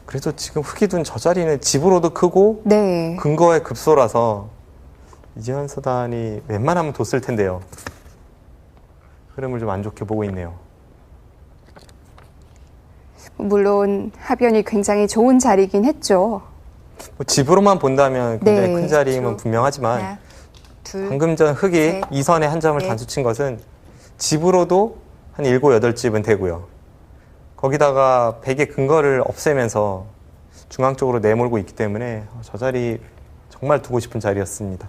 그래도 지금 흑이 둔 저 자리는 집으로도 크고 네. 근거에 급소라서 이지연 사단이 웬만하면 뒀을 텐데요. 흐름을 좀 안 좋게 보고 있네요. 물론 하변이 굉장히 좋은 자리긴 했죠. 뭐 집으로만 본다면 굉장히 네. 큰 자리임은 그렇죠. 분명하지만 하나, 둘, 방금 전 흑이 셋, 2선에 한 점을 넷. 단수친 것은 집으로도 한 7, 8집은 되고요. 거기다가 백의 근거를 없애면서 중앙 쪽으로 내몰고 있기 때문에 저 자리 정말 두고 싶은 자리였습니다.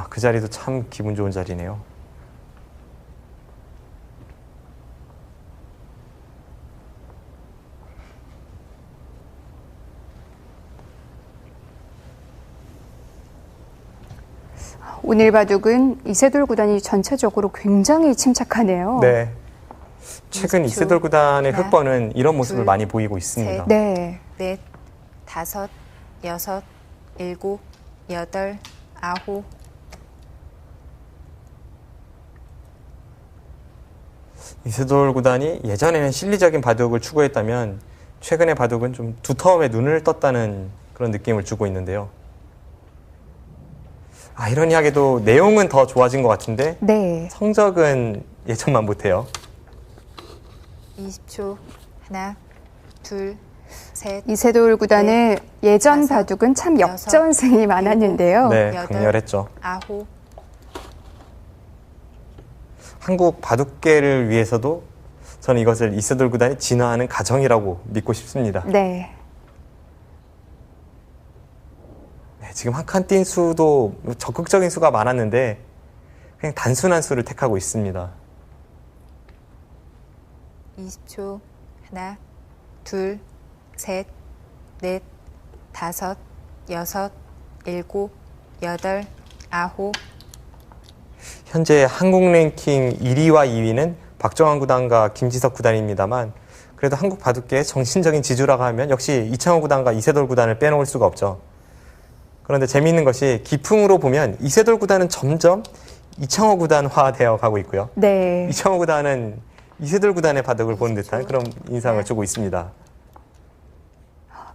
그 자리도 참 기분 좋은 자리네요. 오늘 바둑은 이세돌 구단이 전체적으로 굉장히 침착하네요. 네. 최근 20초. 이세돌 구단의 하나, 흑번은 이런 모습을 둘, 많이 보이고 있습니다. 셋. 네. 넷, 다섯, 여섯, 일곱, 여덟, 아홉. 이세돌 구단이 예전에는 실리적인 바둑을 추구했다면 최근의 바둑은 좀 두터움에 눈을 떴다는 그런 느낌을 주고 있는데요. 아이러니하게도 내용은 더 좋아진 것 같은데 네. 성적은 예전만 못해요. 20초. 하나, 둘, 셋, 이세돌 구단의 예전 다섯, 바둑은 참 여섯, 역전승이 많았는데요. 네, 여덟. 강렬했죠. 아홉. 한국 바둑계를 위해서도 저는 이것을 이세돌 구단이 진화하는 과정이라고 믿고 싶습니다. 네. 네, 지금 한 칸 띈 수도 적극적인 수가 많았는데 그냥 단순한 수를 택하고 있습니다. 20초. 하나, 둘, 셋, 넷, 다섯, 여섯, 일곱, 여덟, 아홉. 현재 한국 랭킹 1위와 2위는 박정환 구단과 김지석 구단입니다만 그래도 한국 바둑계의 정신적인 지주라고 하면 역시 이창호 구단과 이세돌 구단을 빼놓을 수가 없죠. 그런데 재미있는 것이 기풍으로 보면 이세돌 구단은 점점 이창호 구단화 되어 가고 있고요. 네. 이창호 구단은 이세돌 구단의 바둑을 보는 듯한 그런 인상을 주고 있습니다.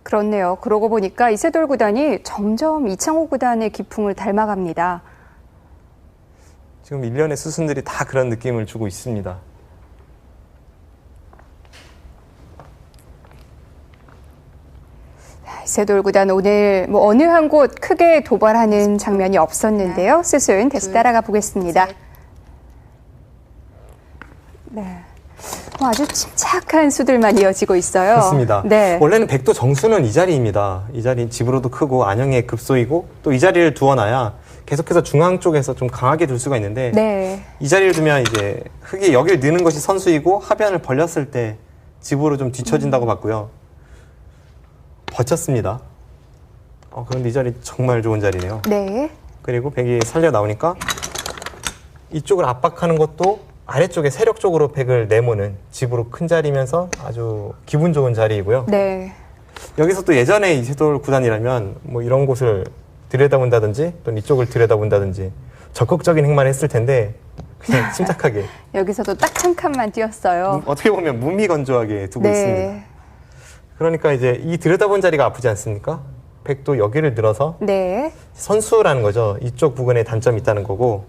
그렇네요. 그러고 보니까 이세돌 구단이 점점 이창호 구단의 기풍을 닮아갑니다. 지금 일련의 수순들이 다 그런 느낌을 주고 있습니다. 이세돌 구단 오늘 어느 한 곳 크게 도발하는 장면이 없었는데요. 수순 다시 따라가 보겠습니다. 네. 아주 침착한 수들만 이어지고 있어요. 그렇습니다. 네. 원래는 백도 정수는 이 자리입니다. 이 자리는 집으로도 크고 안형의 급소이고 또 이 자리를 두어놔야 계속해서 중앙 쪽에서 좀 강하게 둘 수가 있는데 네. 이 자리를 두면 이제 흙이 여기를 넣는 것이 선수이고 하변을 벌렸을 때 집으로 좀 뒤처진다고 봤고요. 버텼습니다. 그런데 이 자리 정말 좋은 자리네요. 네. 그리고 백이 살려 나오니까 이쪽을 압박하는 것도 아래쪽에 세력 쪽으로 백을 내모는 집으로 큰 자리면서 아주 기분 좋은 자리이고요. 네. 여기서 또 예전에 이세돌 구단이라면 뭐 이런 곳을 들여다본다든지 또는 이쪽을 들여다본다든지 적극적인 행만을 했을 텐데 그냥 침착하게 여기서도 딱 한 칸만 띄었어요. 어떻게 보면 무미건조하게 두고 있습니다. 네. 그러니까 이제 이 들여다본 자리가 아프지 않습니까? 백도 여기를 늘어서 네. 선수라는 거죠. 이쪽 부근에 단점이 있다는 거고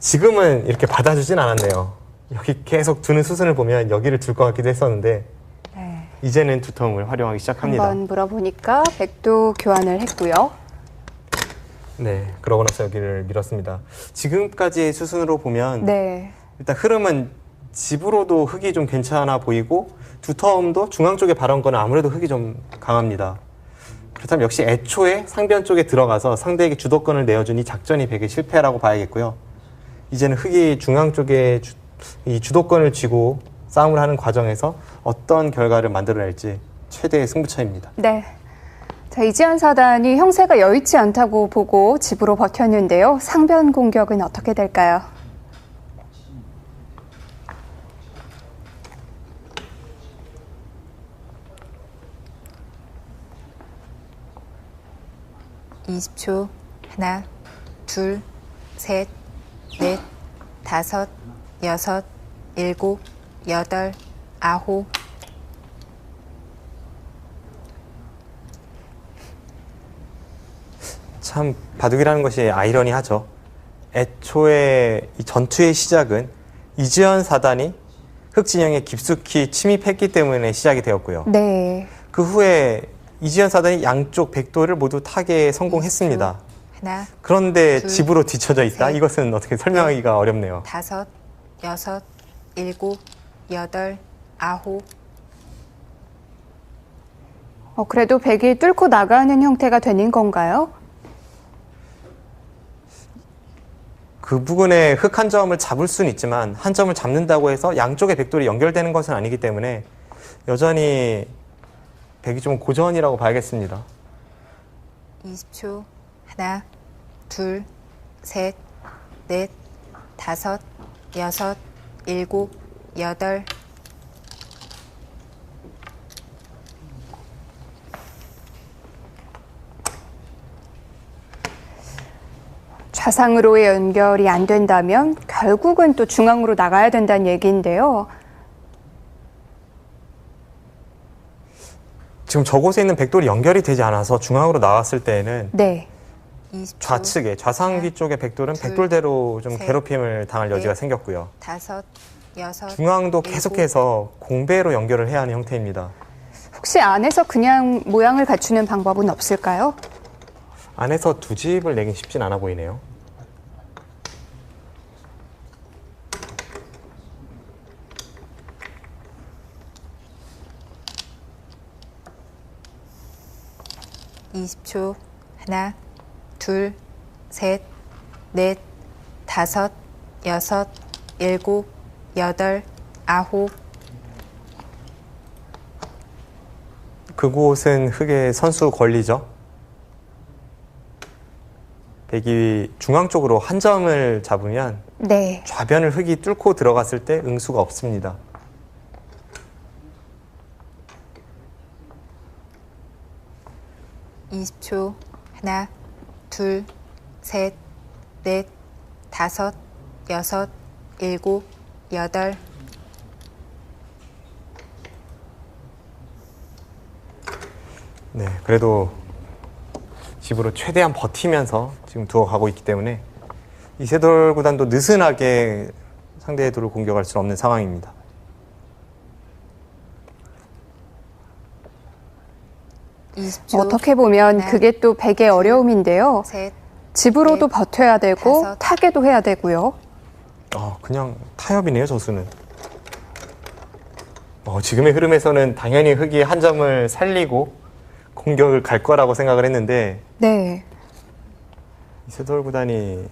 지금은 이렇게 받아주진 않았네요. 여기 계속 두는 수순을 보면 여기를 둘 것 같기도 했었는데 네. 이제는 두텀을 활용하기 시작합니다. 한번 물어보니까 백도 교환을 했고요. 네, 그러고 나서 여기를 밀었습니다. 지금까지의 수순으로 보면 네. 일단 흐름은 집으로도 흙이 좀 괜찮아 보이고 두텀도 중앙 쪽에 바라온 거는 아무래도 흙이 좀 강합니다. 그렇다면 역시 애초에 상변 쪽에 들어가서 상대에게 주도권을 내어준 이 작전이 백의 실패라고 봐야겠고요. 이제는 흙이 중앙 쪽에 이 주도권을 쥐고 싸움을 하는 과정에서 어떤 결과를 만들어낼지 최대의 승부처입니다. 네. 자, 이지현 사단이 형세가 여의치 않다고 보고 집으로 버텼는데요. 상변 공격은 어떻게 될까요? (20초) 하나, 둘, 셋, 넷, 다섯, 여섯, 일곱, 여덟, 아홉. 참 바둑이라는 것이 아이러니하죠. 애초에 이 전투의 시작은 이지현 사단이 흑진영에 깊숙이 침입했기 때문에 시작이 되었고요. 네. 그 후에 이지현 사단이 양쪽 백도를 모두 타개에 성공했습니다. 하나, 그런데 둘, 집으로 뒤쳐져 있다? 셋, 이것은 어떻게 설명하기가 어렵네요. 다섯, 여섯, 일곱, 여덟, 아홉. 그래도 백이 뚫고 나가는 형태가 되는 건가요? 그 부분에 흙 한 점을 잡을 수는 있지만 한 점을 잡는다고 해서 양쪽의 백돌이 연결되는 것은 아니기 때문에 여전히 백이 좀 고전이라고 봐야겠습니다. 20초. 하나, 둘, 셋, 넷, 다섯, 여섯, 일곱, 여덟. 좌상으로의 연결이 안 된다면 결국은 또 중앙으로 나가야 된다는 얘기인데요. 지금 저곳에 있는 백돌이 연결이 되지 않아서 중앙으로 나왔을 때에는 네. 20초. 좌측에 좌상귀 쪽의 백돌은 둘, 백돌대로 좀 셋, 괴롭힘을 당할 여지가 넷, 생겼고요. 다섯, 여섯. 중앙도 일곱. 계속해서 공배로 연결을 해야 하는 형태입니다. 혹시 안에서 그냥 모양을 갖추는 방법은 없을까요? 안에서 두 집을 내긴 쉽진 않아 보이네요. (20초) 하나, 둘, 셋, 넷, 다섯, 여섯, 일곱, 여덟, 아홉. 그곳은 흑의 선수 권리죠. 백이 중앙 쪽으로 한 점을 잡으면 네. 좌변을 흑이 뚫고 들어갔을 때 응수가 없습니다. 이십 초. 하나, 둘, 셋, 넷, 다섯, 여섯, 일곱, 여덟. 네, 그래도 집으로 최대한 버티면서 지금 두어 가고 있기 때문에 이세돌 구단도 느슨하게 상대의 돌을 공격할 수는 없는 상황입니다. 어떻게 보면 하나, 그게 또 백의 어려움인데요. 셋, 집으로도 넷, 버텨야 되고 다섯. 타게도 해야 되고요. 그냥 타협이네요, 저수는. 지금의 흐름에서는 당연히 흑이 한 점을 살리고 공격을 갈 거라고 생각을 했는데 네. 이세돌 구단이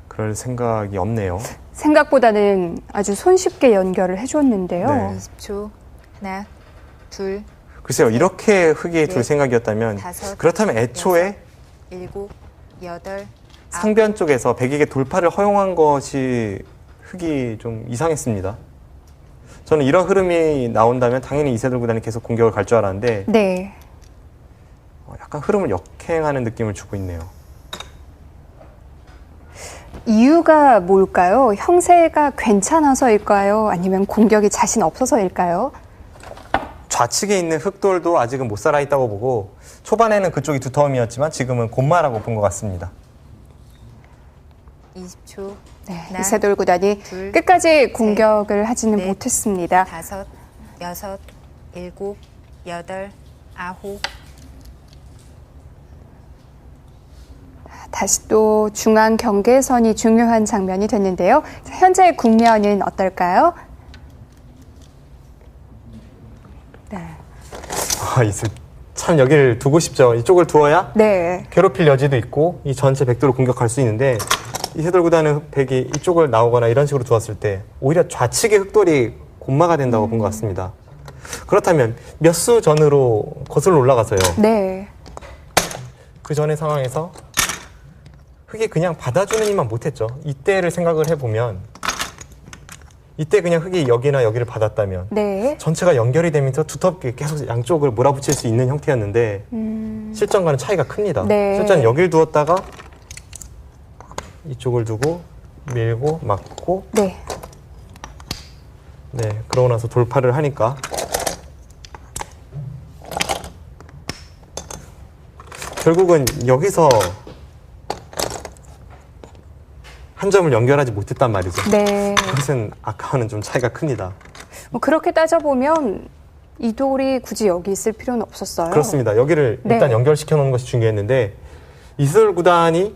그럴 생각이 없네요. 생각보다는 아주 손쉽게 연결을 해줬는데요. 네. 20초. 하나, 둘, 글쎄요, 이렇게 흑이 둘 넷, 생각이었다면 다섯, 그렇다면 애초에 일곱, 여덟, 상변 쪽에서 백에게 돌파를 허용한 것이 흑이 좀 이상했습니다. 저는 이런 흐름이 나온다면 당연히 이세돌 구단이 계속 공격을 갈 줄 알았는데 네. 약간 흐름을 역행하는 느낌을 주고 있네요. 이유가 뭘까요? 형세가 괜찮아서일까요? 아니면 공격이 자신 없어서일까요? 좌측에 있는 흑돌도 아직은 못 살아 있다고 보고 초반에는 그쪽이 두터움이었지만 지금은 곤마라고 본 것 같습니다. 20초. 네, 하나, 이세돌 구단이 둘, 끝까지 공격을 하지는 넷, 못했습니다. 다섯, 여섯, 일곱, 여덟, 아홉. 다시 또 중앙 경계선이 중요한 장면이 됐는데요. 자, 현재 국면은 어떨까요? 네. 참 여기를 두고 싶죠. 이쪽을 두어야 네. 괴롭힐 여지도 있고 이 전체 백도를 공격할 수 있는데 이세돌 구단은 백이 이쪽을 나오거나 이런 식으로 두었을 때 오히려 좌측의 흑돌이 곤마가 된다고 본 것 같습니다. 그렇다면 몇 수 전으로 거슬러 올라가서요. 네. 그 전의 상황에서 흑이 그냥 받아주는 일만 못했죠. 이때를 생각을 해보면 이때 그냥 흑이 여기나 여기를 받았다면 네. 전체가 연결이 되면서 두텁게 계속 양쪽을 몰아붙일 수 있는 형태였는데 실전과는 차이가 큽니다. 네. 실전 여길 두었다가 이쪽을 두고 밀고 막고 네. 네, 그러고 나서 돌파를 하니까 결국은 여기서 한 점을 연결하지 못했단 말이죠. 네. 그것은 아까와는 좀 차이가 큽니다. 뭐 그렇게 따져보면 이 돌이 굳이 여기 있을 필요는 없었어요. 그렇습니다. 여기를 네. 일단 연결시켜 놓는 것이 중요했는데 이세돌 구단이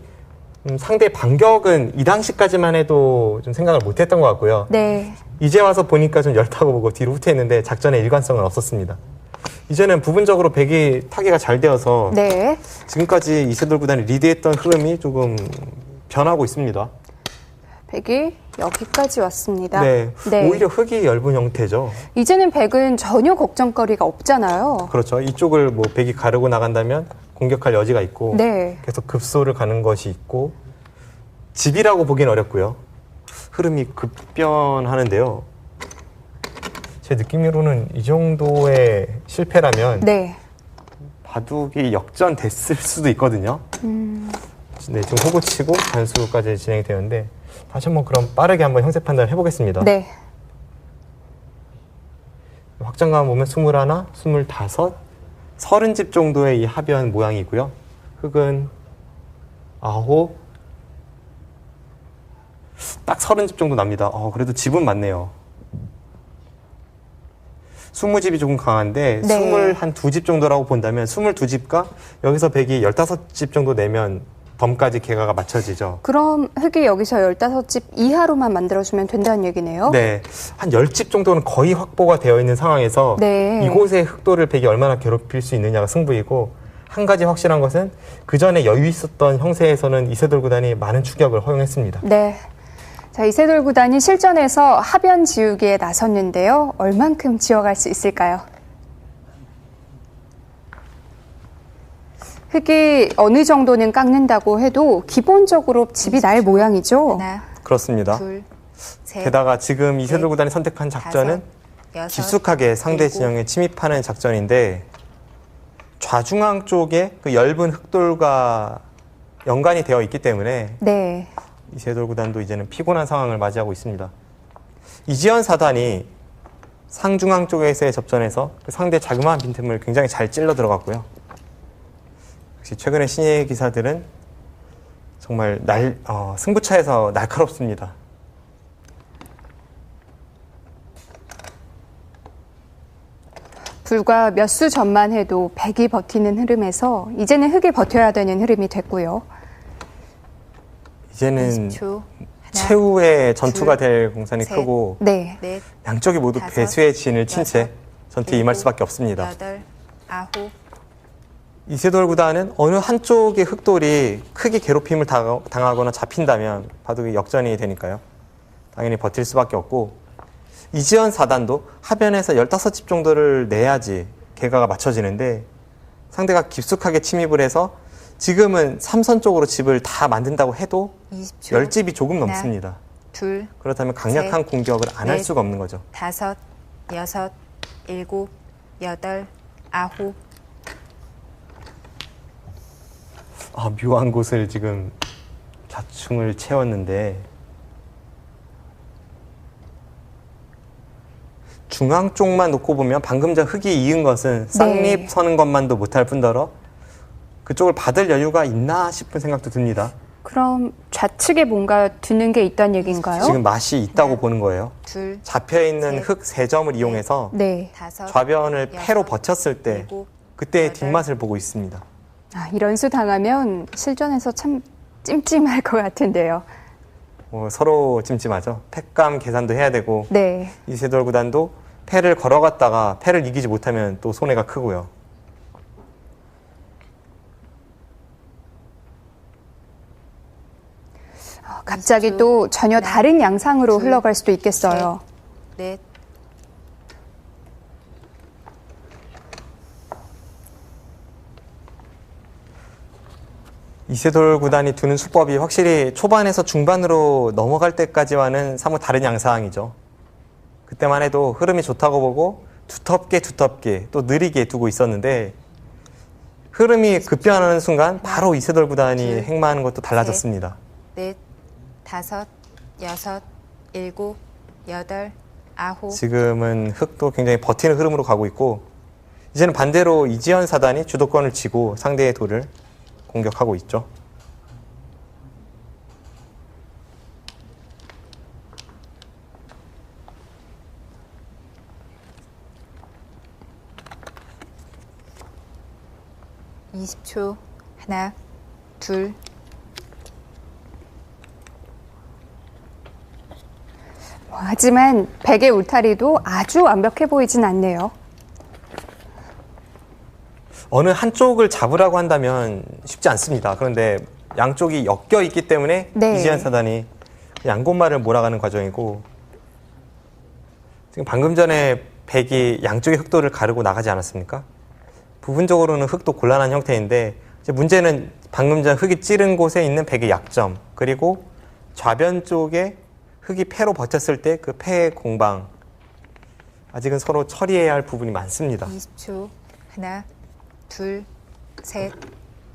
상대 반격은 이 당시까지만 해도 좀 생각을 못했던 것 같고요. 네. 이제 와서 보니까 좀 열타고 보고 뒤로 후퇴했는데 작전의 일관성은 없었습니다. 이제는 부분적으로 백이 타기가 잘 되어서 네. 지금까지 이세돌 구단이 리드했던 흐름이 조금 변하고 있습니다. 백이 여기까지 왔습니다. 네, 오히려 흑이 얇은 형태죠. 이제는 백은 전혀 걱정거리가 없잖아요. 그렇죠. 이쪽을 뭐 백이 가르고 나간다면 공격할 여지가 있고 네. 계속 급소를 가는 것이 있고 집이라고 보기는 어렵고요. 흐름이 급변하는데요. 제 느낌으로는 이 정도의 실패라면 네. 바둑이 역전됐을 수도 있거든요. 네, 지금 호구치고 단수까지 진행이 되는데 다시 한번 그럼 빠르게 한번 형세 판단을 해보겠습니다. 네. 확장감 보면 21, 25, 30집 정도의 이 하변 모양이고요. 흑은 9, 딱 30집 정도 납니다. 그래도 집은 많네요. 20집이 조금 강한데 네. 22집 정도라고 본다면 22집과 여기서 백이 15집 정도 내면 덤까지 개가가 맞춰지죠. 그럼 흑이 여기서 15집 이하로만 만들어주면 된다는 얘기네요. 네, 한 10집 정도는 거의 확보가 되어 있는 상황에서 네. 이곳의 흑돌을 백이 얼마나 괴롭힐 수 있느냐가 승부이고 한 가지 확실한 것은 그 전에 여유 있었던 형세에서는 이세돌 구단이 많은 추격을 허용했습니다. 네. 자, 이세돌 구단이 실전에서 하변 지우기에 나섰는데요. 얼만큼 지워갈 수 있을까요? 흙이 어느 정도는 깎는다고 해도 기본적으로 집이 날 모양이죠. 하나, 그렇습니다. 둘, 셋, 게다가 지금 이세돌 넷, 구단이 선택한 작전은 다섯, 여섯, 깊숙하게 상대 일곱. 진영에 침입하는 작전인데 좌중앙 쪽에 그 엷은 흙돌과 연관이 되어 있기 때문에 네. 이세돌 구단도 이제는 피곤한 상황을 맞이하고 있습니다. 이지현 사단이 상중앙 쪽에서의 접전에서 그 상대 자그마한 빈틈을 굉장히 잘 찔러 들어갔고요. 역시 최근의 신예 기사들은 정말 승부차에서 날카롭습니다. 불과 몇 수 전만 해도 백이 버티는 흐름에서 이제는 흙이 버텨야 되는 흐름이 됐고요. 이제는 20초. 하나, 최후의 전투가 둘, 될 공산이 셋. 크고 네. 넷, 양쪽이 모두 다섯, 배수의 진을 친 채 여섯, 전투에 임할 일곱, 수밖에 없습니다. 여덟, 아홉, 이세돌 구단은 어느 한쪽의 흙돌이 크게 괴롭힘을 당하거나 잡힌다면 바둑이 역전이 되니까요. 당연히 버틸 수밖에 없고 이지현 사단도 하변에서 15집 정도를 내야지 개가가 맞춰지는데 상대가 깊숙하게 침입을 해서 지금은 삼선 쪽으로 집을 다 만든다고 해도 20초. 10집이 조금 하나, 넘습니다. 둘, 그렇다면 강력한 셋, 공격을 안 할 넷, 수가 없는 거죠. 다섯, 여섯, 일곱, 여덟, 아홉. 묘한 곳을 지금 자충을 채웠는데 중앙 쪽만 놓고 보면 방금 전 흙이 이은 것은 쌍립 네. 서는 것만도 못할 뿐더러 그쪽을 받을 여유가 있나 싶은 생각도 듭니다. 그럼 좌측에 뭔가 두는 게 있다는 얘기인가요? 지금 맛이 있다고 하나, 보는 거예요. 둘, 잡혀있는 셋, 흙 3점을 이용해서 네. 다섯, 좌변을 여섯, 패로 버텼을 때 일곱, 그때의 여덟. 뒷맛을 보고 있습니다. 이런 수 당하면 실전에서 참 찜찜할 것 같은데요. 서로 찜찜하죠. 패감 계산도 해야 되고 네. 이세돌 구단도 패를 걸어갔다가 패를 이기지 못하면 또 손해가 크고요. 갑자기 20초. 또 전혀 하나, 다른 양상으로 둘, 흘러갈 수도 있겠어요. 넷, 이세돌 구단이 두는 수법이 확실히 초반에서 중반으로 넘어갈 때까지와는 사뭇 다른 양상이죠. 그때만 해도 흐름이 좋다고 보고 두텁게 또 느리게 두고 있었는데 흐름이 급변하는 순간 바로 이세돌 구단이 둘, 행마하는 것도 달라졌습니다. 넷, 다섯, 여섯, 일곱, 여덟, 아홉. 지금은 흙도 굉장히 버티는 흐름으로 가고 있고 이제는 반대로 이지현 사단이 주도권을 쥐고 상대의 돌을 공격하고 있죠. 이 20초. 하나, 둘, 하지만 백의 울타리도 아주 완벽해 보이진 않네요. 어느 한쪽을 잡으라고 한다면 쉽지 않습니다. 그런데 양쪽이 엮여 있기 때문에 네. 이지현 사단이 양곳말을 몰아가는 과정이고 지금 방금 전에 백이 양쪽의 흑도를 가르고 나가지 않았습니까? 부분적으로는 흑도 곤란한 형태인데 이제 문제는 방금 전 흑이 찌른 곳에 있는 백의 약점 그리고 좌변 쪽에 흑이 패로 버텼을 때 그 패의 공방 아직은 서로 처리해야 할 부분이 많습니다. 20초. 하나, 둘, 셋,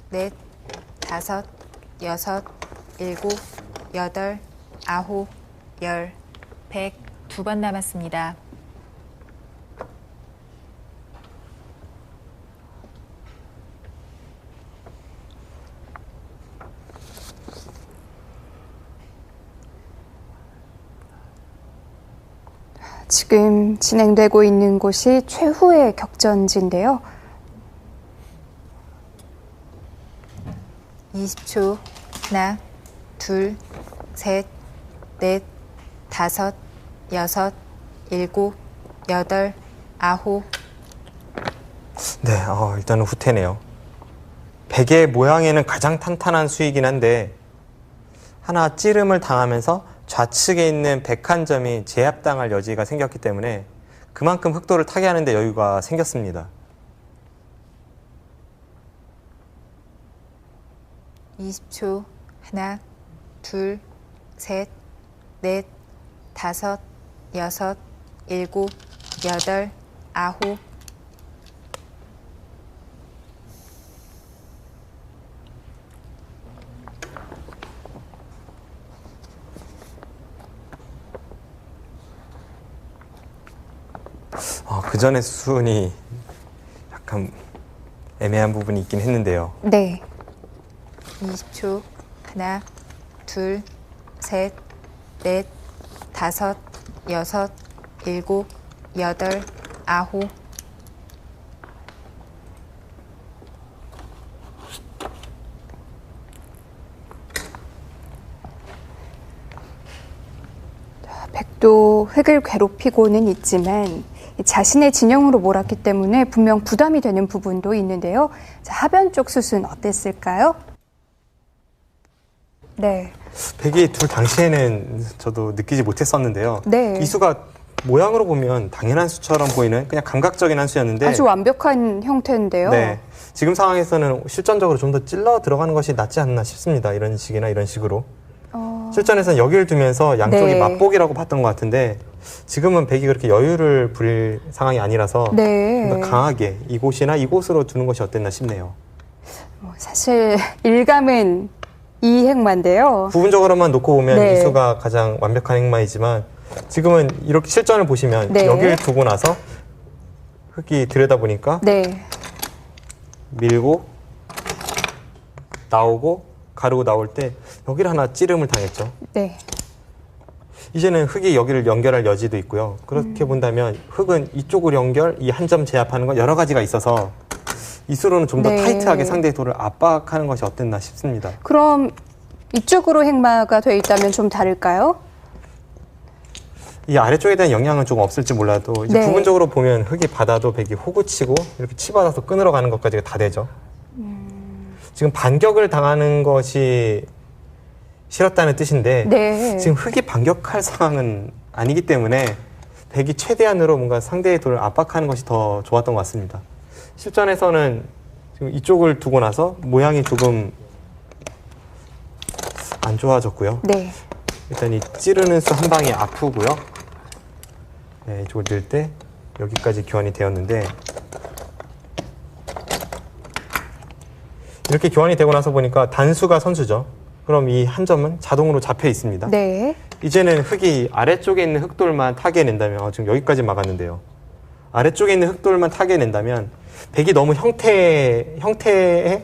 넷, 다섯, 여섯, 일곱, 여덟, 아홉, 열, 100. 2번 남았습니다. 지금 진행되고 있는 곳이 최후의 격전지인데요. 20초. 하나, 둘, 셋, 넷, 다섯, 여섯, 일곱, 여덟, 아홉. 네, 일단은 후퇴네요. 백의 모양에는 가장 탄탄한 수이긴 한데 하나 찌름을 당하면서 좌측에 있는 백 한 점이 제압당할 여지가 생겼기 때문에 그만큼 흑도를 타게 하는데 여유가 생겼습니다. 20초. 하나, 둘, 셋, 넷, 다섯, 여섯, 일곱, 여덟, 아홉. 그 전에 수순이 약간 애매한 부분이 있긴 했는데요. 네. 20초. 하나, 둘, 셋, 넷, 다섯, 여섯, 일곱, 여덟, 아홉. 백도 획을 괴롭히고는 있지만 자신의 진영으로 몰았기 때문에 분명 부담이 되는 부분도 있는데요. 자, 하변 쪽 수순 어땠을까요? 네. 백이 둘 당시에는 저도 느끼지 못했었는데요. 네. 이 수가 모양으로 보면 당연한 수처럼 보이는 그냥 감각적인 한 수였는데 아주 완벽한 형태인데요. 네. 지금 상황에서는 실전적으로 좀 더 찔러 들어가는 것이 낫지 않나 싶습니다. 이런 식이나 이런 식으로. 실전에서는 여기를 두면서 양쪽이 네. 맞보기라고 봤던 것 같은데 지금은 백이 그렇게 여유를 부릴 상황이 아니라서 네. 좀 더 강하게 이곳이나 이곳으로 두는 것이 어땠나 싶네요. 사실 일감은 이 행마인데요. 부분적으로만 놓고 보면 네. 이 수가 가장 완벽한 행마이지만 지금은 이렇게 실전을 보시면 네. 여기를 두고 나서 흙이 들여다보니까 네. 밀고 나오고 가르고 나올 때 여기를 하나 찌름을 당했죠. 네. 이제는 흙이 여기를 연결할 여지도 있고요. 그렇게 본다면 흙은 이쪽을 연결, 이 한 점 제압하는 건 여러 가지가 있어서 이 수로는 좀 더 네. 타이트하게 상대의 돌을 압박하는 것이 어땠나 싶습니다. 그럼 이쪽으로 행마가 돼 있다면 좀 다를까요? 이 아래쪽에 대한 영향은 조금 없을지 몰라도 이제 네. 부분적으로 보면 흙이 받아도 백이 호구치고 이렇게 치받아서 끊으러 가는 것까지가 다 되죠. 지금 반격을 당하는 것이 싫었다는 뜻인데 네. 지금 흙이 반격할 상황은 아니기 때문에 백이 최대한으로 뭔가 상대의 돌을 압박하는 것이 더 좋았던 것 같습니다. 실전에서는 지금 이쪽을 두고 나서 모양이 조금 안 좋아졌고요. 네. 일단 이 찌르는 수 한 방이 아프고요. 네, 이쪽을 늘 때 여기까지 교환이 되었는데 이렇게 교환이 되고 나서 보니까 단수가 선수죠. 그럼 이 한 점은 자동으로 잡혀 있습니다. 네. 이제는 흙이 아래쪽에 있는 흑돌만 타게 낸다면 지금 여기까지 막았는데요. 아래쪽에 있는 흑돌만 타게 낸다면 백이 너무 형태에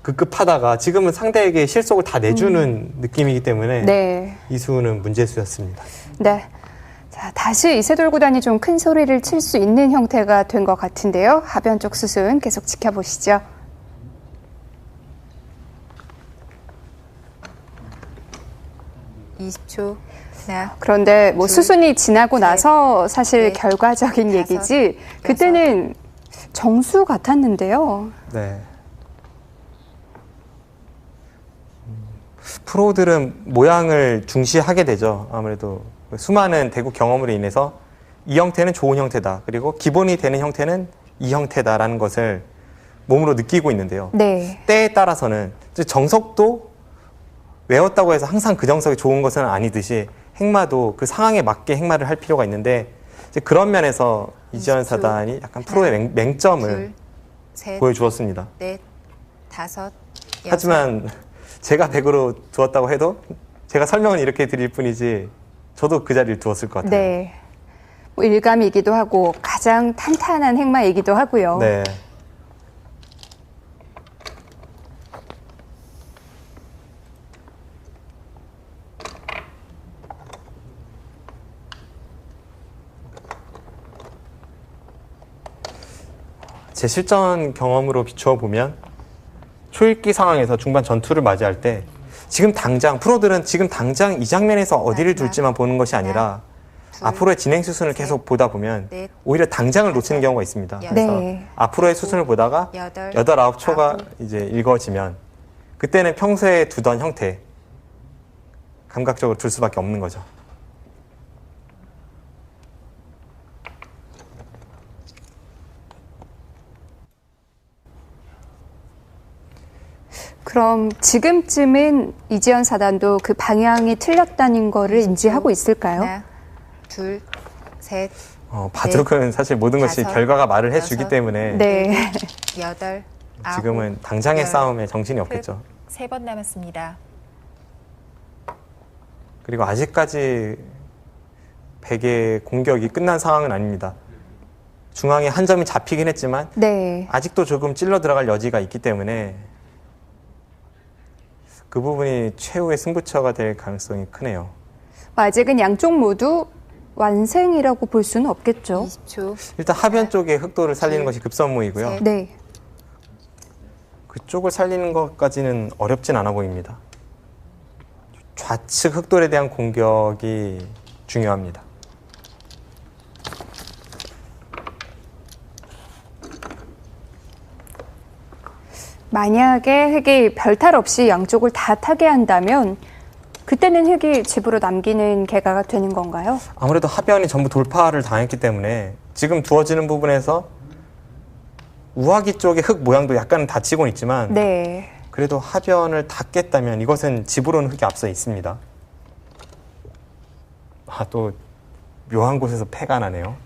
급급하다가 지금은 상대에게 실속을 다 내주는 느낌이기 때문에 네. 이 수는 문제수였습니다. 네. 자, 다시 이세돌 구단이 좀 큰 소리를 칠 수 있는 형태가 된 것 같은데요. 하변 쪽 수순 계속 지켜보시죠. (20초) 하나, 그런데 뭐 둘, 수순이 지나고 셋, 나서 사실 넷, 결과적인 다섯, 얘기지 그때는 정수 같았는데요. 네. 프로들은 모양을 중시하게 되죠. 아무래도 수많은 대국 경험으로 인해서 이 형태는 좋은 형태다. 그리고 기본이 되는 형태는 이 형태다라는 것을 몸으로 느끼고 있는데요. 네. 때에 따라서는 정석도 외웠다고 해서 항상 그 정석이 좋은 것은 아니듯이 행마도 그 상황에 맞게 행마를 할 필요가 있는데 이제 그런 면에서 이지연 사단이 약간 프로의 맹점을 둘, 셋, 보여주었습니다. 넷, 다섯, 여섯. 하지만 제가 100으로 두었다고 해도 제가 설명은 이렇게 드릴 뿐이지 저도 그 자리를 두었을 것 같아요. 네. 뭐 일감이기도 하고 가장 탄탄한 행마이기도 하고요. 네. 제 실전 경험으로 비추어 보면 초읽기 상황에서 중반 전투를 맞이할 때 지금 당장 프로들은 지금 당장 이 장면에서 어디를 둘지만 보는 것이 아니라 앞으로의 진행 수순을 셋, 계속 보다 보면 넷, 오히려 당장을 놓치는 경우가 있습니다. 여섯, 그래서 네. 앞으로의 수순을 보다가 여덟, 8, 9초가 아홉. 이제 읽어지면 그때는 평소에 두던 형태 감각적으로 둘 수밖에 없는 거죠. 그럼 지금쯤은 이지연 사단도 그 방향이 틀렸다는 거를 인지하고 있을까요? 하나, 둘, 셋, 바둑은 사실 모든 것이 다섯, 결과가 말을 해주기 여섯, 때문에 네. 여덟, 아홉, 지금은 당장의 열, 싸움에 정신이 없겠죠. 3번 남았습니다. 그리고 아직까지 백의 공격이 끝난 상황은 아닙니다. 중앙에 한 점이 잡히긴 했지만 네. 아직도 조금 찔러 들어갈 여지가 있기 때문에 그 부분이 최후의 승부처가 될 가능성이 크네요. 아직은 양쪽 모두 완승이라고 볼 수는 없겠죠. 20초. 일단 하변 쪽에 흑도를 살리는 것이 급선무이고요. 셋. 네. 그쪽을 살리는 것까지는 어렵진 않아 보입니다. 좌측 흑돌에 대한 공격이 중요합니다. 만약에 흑이 별탈 없이 양쪽을 다 타게 한다면 그때는 흑이 집으로 남기는 개가가 되는 건가요? 아무래도 하변이 전부 돌파를 당했기 때문에 지금 두어지는 부분에서 우하기 쪽의 흑 모양도 약간 다치곤 있지만 네. 그래도 하변을 닫겠다면 이것은 집으로는 흑이 앞서 있습니다. 또 묘한 곳에서 패가 나네요.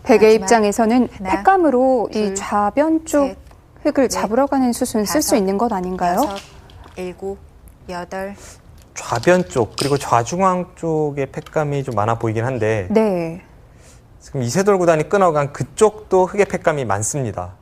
백의 마지막 입장에서는 하나, 횟감으로 이 둘, 좌변 쪽 셋, 흙을 넷, 잡으러 가는 수순 쓸 수 다섯, 있는 것 아닌가요? 여섯, 일곱, 여덟, 좌변 쪽 그리고 좌중앙 쪽의 팩감이 좀 많아 보이긴 한데 네. 지금 이세돌 구단이 끊어간 그쪽도 흑의 팩감이 많습니다.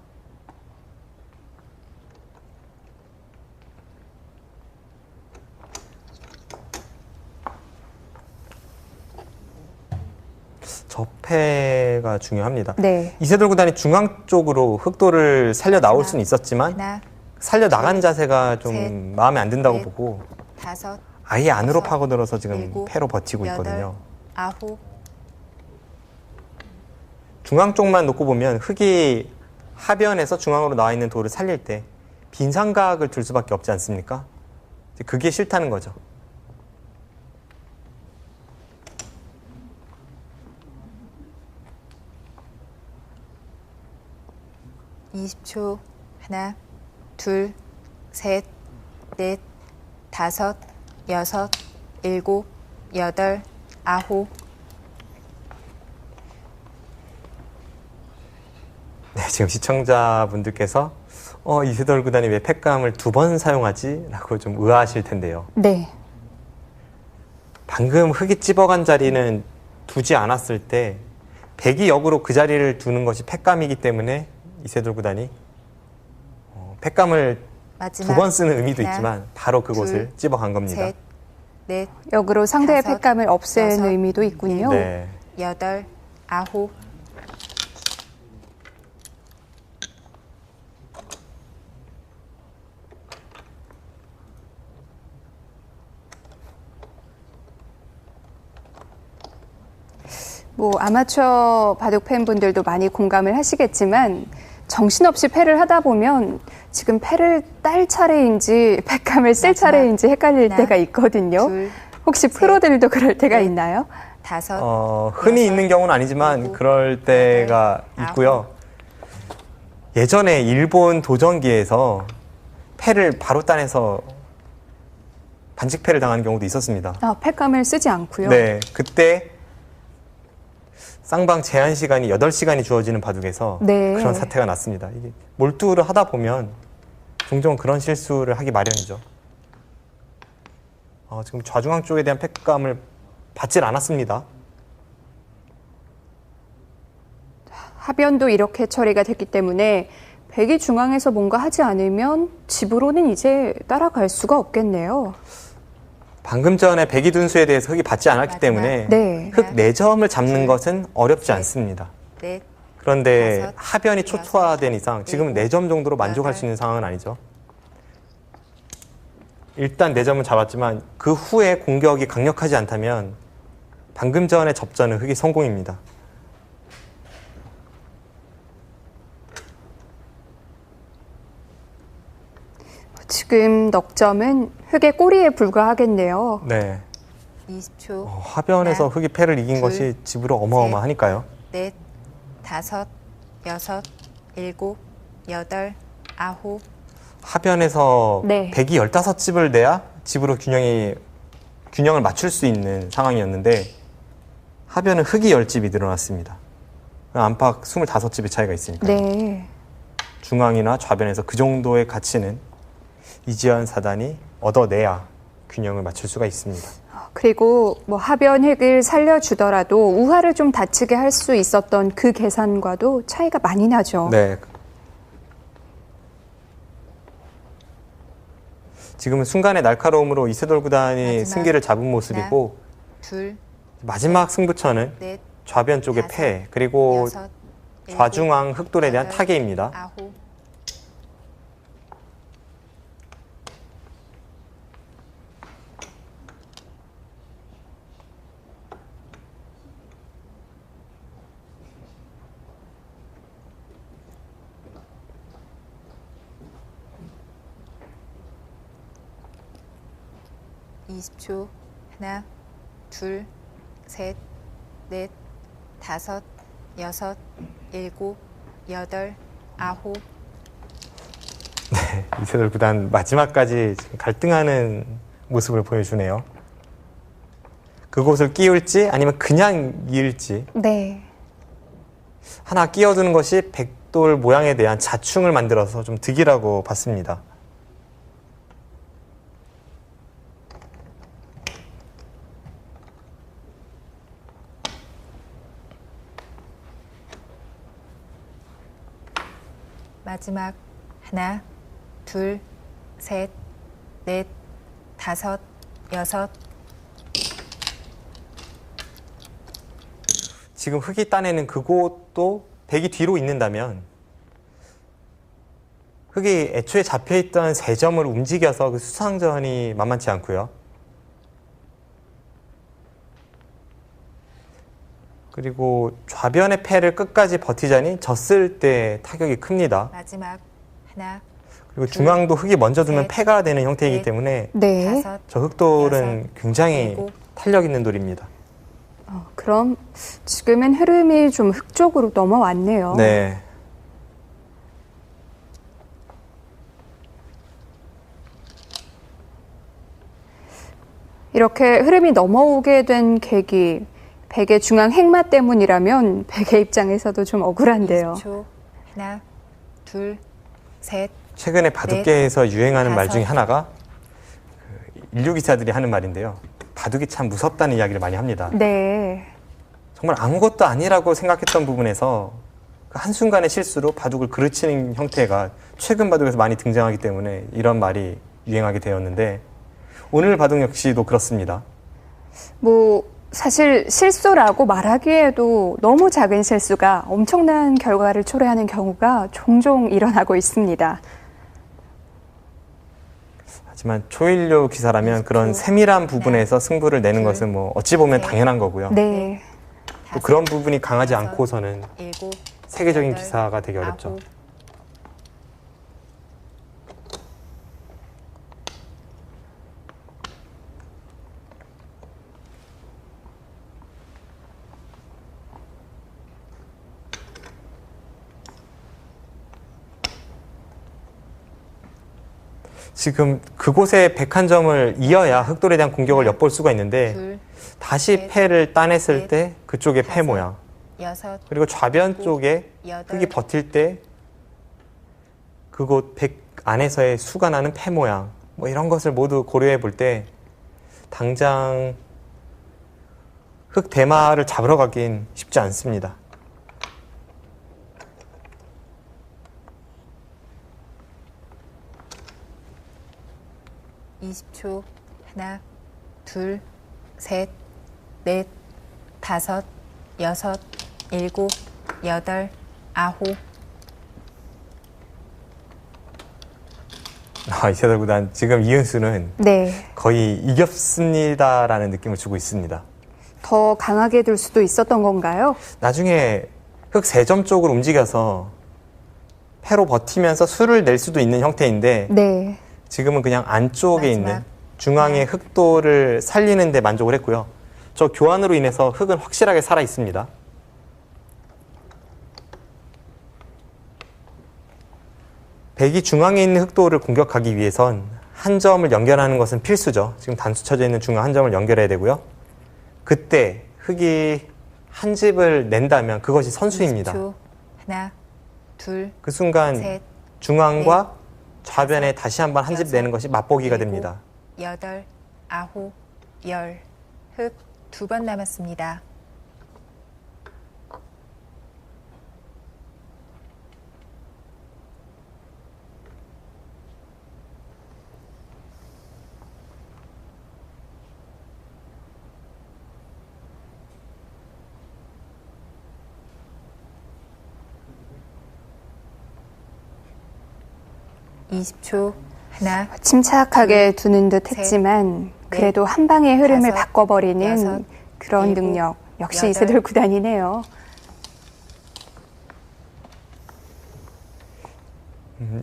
접패가 중요합니다. 네. 이세돌 구단이 중앙 쪽으로 흑도를 살려 나올 수는 있었지만 하나, 살려 나간 자세가 좀 셋, 마음에 안 든다고 넷, 보고 다섯, 아예 안으로 여섯, 파고들어서 지금 일곱, 패로 버티고 여덟, 있거든요. 아홉, 중앙 쪽만 놓고 보면 흑이 하변에서 중앙으로 나와 있는 돌을 살릴 때 빈삼각을 둘 수밖에 없지 않습니까? 이제 그게 싫다는 거죠. 이십 초. 하나, 둘, 셋, 넷, 다섯, 여섯, 일곱, 여덟, 아홉. 네, 지금 시청자분들께서 이세돌 구단이 왜 팩감을 2번 사용하지? 라고 좀 의아하실 텐데요. 네. 방금 흑이 찝어간 자리는 두지 않았을 때 백이 역으로 그 자리를 두는 것이 팩감이기 때문에 이세돌 구단이 팩감을 마지막 2번 쓰는 의미도 하나, 있지만 바로 그곳을 둘, 찝어간 겁니다. 셋, 넷, 역으로 상대의 다섯, 팩감을 없애는 여섯, 의미도 있군요. 네. 여덟, 아홉. 뭐 아마추어 바둑 팬분들도 많이 공감을 하시겠지만 정신없이 패를 하다 보면 지금 패를 딸 차례인지 팩감을 쓸 마지막 차례인지 헷갈릴 하나, 때가 있거든요. 둘, 혹시 프로들도 그럴 때가 넷, 있나요? 다섯, 흔히 여섯, 있는 경우는 아니지만 일곱, 그럴 때가 여덟, 있고요. 예전에 일본 도전기에서 패를 바로 따내서 반칙패를 당하는 경우도 있었습니다. 팩감을 쓰지 않고요. 네, 그때 쌍방 제한 시간이 8시간이 주어지는 바둑에서 네. 그런 사태가 났습니다. 이게 몰두를 하다 보면 종종 그런 실수를 하기 마련이죠. 지금 좌중앙 쪽에 대한 팩감을 받질 않았습니다. 하변도 이렇게 처리가 됐기 때문에 백이 중앙에서 뭔가 하지 않으면 집으로는 이제 따라갈 수가 없겠네요. 방금 전에 백이둔수에 대해서 흙이 받지 않았기 때문에 네. 흙 4점을 잡는 것은 어렵지 않습니다. 넷, 그런데 다섯, 하변이 여섯, 초토화된 이상 지금은 일곱, 4점 정도로 만족할 여덟. 수 있는 상황은 아니죠. 일단 4점은 잡았지만 그 후에 공격이 강력하지 않다면 방금 전에 접전은 흙이 성공입니다. 지금 넉점은 흙의 꼬리에 불과하겠네요. 네. 20초. 하변에서 하나, 흙이 패를 이긴 둘, 것이 집으로 어마어마하니까요. 넷, 다섯, 여섯, 일곱, 여덟, 아홉, 하변에서 네. 백이 15집을 내야 집으로 균형을 맞출 수 있는 상황이었는데 하변은 흙이 10집이 늘어났습니다. 안팎 25집의 차이가 있으니까 네. 중앙이나 좌변에서 그 정도의 가치는 이지연 사단이 얻어내야 균형을 맞출 수가 있습니다. 그리고 뭐 하변 흙을 살려주더라도 우하를 좀 다치게 할 수 있었던 그 계산과도 차이가 많이 나죠. 네. 지금은 순간의 날카로움으로 이세돌 구단이 마지막 승기를 잡은 모습이고 둘, 마지막 승부처는 넷, 좌변 쪽의 다섯, 패 그리고 여섯, 일곱, 좌중앙 흑돌에 대한 여덟, 타계입니다. 아홉, 이십 초. 하나, 둘, 셋, 넷, 다섯, 여섯, 일곱, 여덟, 아홉, 이세돌 구단 마지막까지 지금 갈등하는 모습을 보여주네요. 그곳을 끼울지 아니면 그냥 이을지 네. 하나 끼워두는 것이 백돌 모양에 대한 자충을 만들어서 좀 득이라고 봤습니다. 마지막 하나, 둘, 셋, 넷, 다섯, 여섯, 지금 흙이 따내는 그곳도 백이 뒤로 있는다면 흙이 애초에 잡혀있던 3점을 움직여서 그 수상전이 만만치 않고요. 그리고 좌변의 패를 끝까지 버티자니 졌을 때 타격이 큽니다. 마지막 하나, 그리고 중앙도 흙이 먼저 두면 셋, 패가 되는 형태이기 넷, 때문에 네. 다섯, 저 흑돌은 여섯, 굉장히 일곱. 탄력 있는 돌입니다. 그럼 지금은 흐름이 좀 흙 쪽으로 넘어왔네요. 네. 이렇게 흐름이 넘어오게 된 계기, 백의 중앙 행마 때문이라면 백의 입장에서도 좀 억울한데요. 20초. 하나, 둘, 셋, 최근에 바둑계에서 유행하는 말 중에 다섯. 하나가 그 인류 기사들이 하는 말인데요. 바둑이 참 무섭다는 이야기를 많이 합니다. 네. 정말 아무것도 아니라고 생각했던 부분에서 그 한순간의 실수로 바둑을 그르치는 형태가 최근 바둑에서 많이 등장하기 때문에 이런 말이 유행하게 되었는데 오늘 바둑 역시도 그렇습니다. 뭐 사실 실수라고 말하기에도 너무 작은 실수가 엄청난 결과를 초래하는 경우가 종종 일어나고 있습니다. 하지만 초일류 기사라면 그런 세밀한 부분에서 승부를 내는 것은 뭐 어찌 보면 당연한 거고요. 네. 또 그런 부분이 강하지 않고서는 일곱, 세계적인 여덟, 기사가 되기 어렵죠. 아홉, 지금 그곳에 101점을 이어야 흑돌에 대한 공격을 엿볼 수가 있는데 둘, 다시 넷, 패를 따냈을 넷, 때 그쪽의 패 다섯, 모양 여섯, 그리고 좌변 일곱, 쪽에 여덟, 흙이 버틸 때 그곳 백 안에서의 수가 나는 패 모양 뭐 이런 것을 모두 고려해 볼 때 당장 흙 대마를 잡으러 가긴 쉽지 않습니다. 이십 초. 하나, 둘, 셋, 넷, 다섯, 여섯, 일곱, 여덟, 아홉. 이세돌 구단 지금 이은수는 네. 거의 이겼습니다라는 느낌을 주고 있습니다. 더 강하게 둘 수도 있었던 건가요? 나중에 흑 3점 쪽으로 움직여서 패로 버티면서 수를 낼 수도 있는 형태인데 네. 지금은 그냥 안쪽에 마지막. 있는 중앙의 흑도를 살리는 데 만족을 했고요. 저 교환으로 인해서 흑은 확실하게 살아 있습니다. 백이 중앙에 있는 흑도를 공격하기 위해선 한 점을 연결하는 것은 필수죠. 지금 단수 쳐져 있는 중앙 한 점을 연결해야 되고요. 그때 흑이 한 집을 낸다면 그것이 선수입니다. 20초. 하나, 둘, 그 순간 셋, 중앙과 좌변에 다시 한번 한 집 여섯, 내는 것이 맛보기가 일곱, 됩니다. 여덟, 아홉, 열. 흑 2번 남았습니다. (20초) 하나, 침착하게 두는 듯 셋, 했지만 넷, 그래도 한 방의 흐름을 다섯, 바꿔버리는 여섯, 그런 일곱, 능력. 역시 여덟. 이세돌 구단이네요.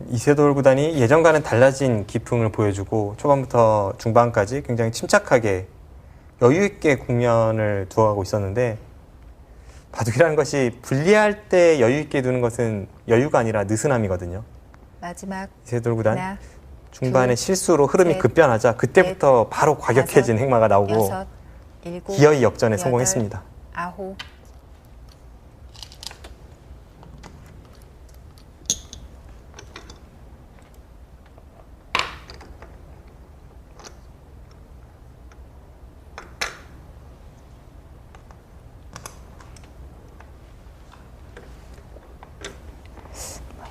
이세돌 구단이 예전과는 달라진 기풍을 보여주고 초반부터 중반까지 굉장히 침착하게 여유 있게 국면을 두어가고 있었는데 바둑이라는 것이 불리할 때 여유 있게 두는 것은 여유가 아니라 느슨함이거든요. 마지막 이세돌 구단 하나, 중반에 둘, 실수로 흐름이 셋, 급변하자 그때부터 바로 과격해진 다섯, 행마가 나오고 여섯, 일곱, 기어이 역전에 여덟, 성공했습니다. 아홉.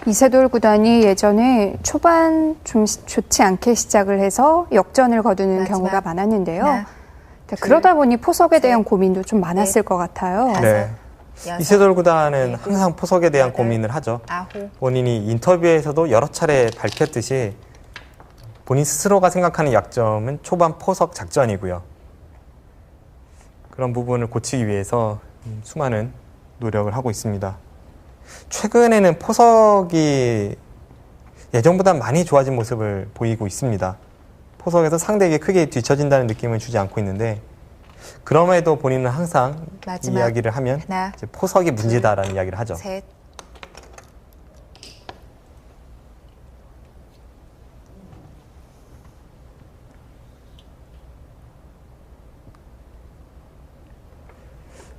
이세돌 구단이 예전에 초반 좀 좋지 않게 시작을 해서 역전을 거두는 마지막 경우가 많았는데요. 하나, 그러다 보니 포석에 대한 셋, 고민도 좀 많았을 것 같아요. 다섯, 네. 여섯, 이세돌 구단은 일곱, 항상 포석에 대한 여덟, 고민을 하죠. 아홉. 본인이 인터뷰에서도 여러 차례 밝혔듯이 본인 스스로가 생각하는 약점은 초반 포석 작전이고요. 그런 부분을 고치기 위해서 수많은 노력을 하고 있습니다. 최근에는 포석이 예전보다 많이 좋아진 모습을 보이고 있습니다. 포석에서 상대에게 크게 뒤처진다는 느낌을 주지 않고 있는데 그럼에도 본인은 항상 마지막 이야기를 하면 하나, 이제 포석이 문제다라는 이야기를 하죠. 셋.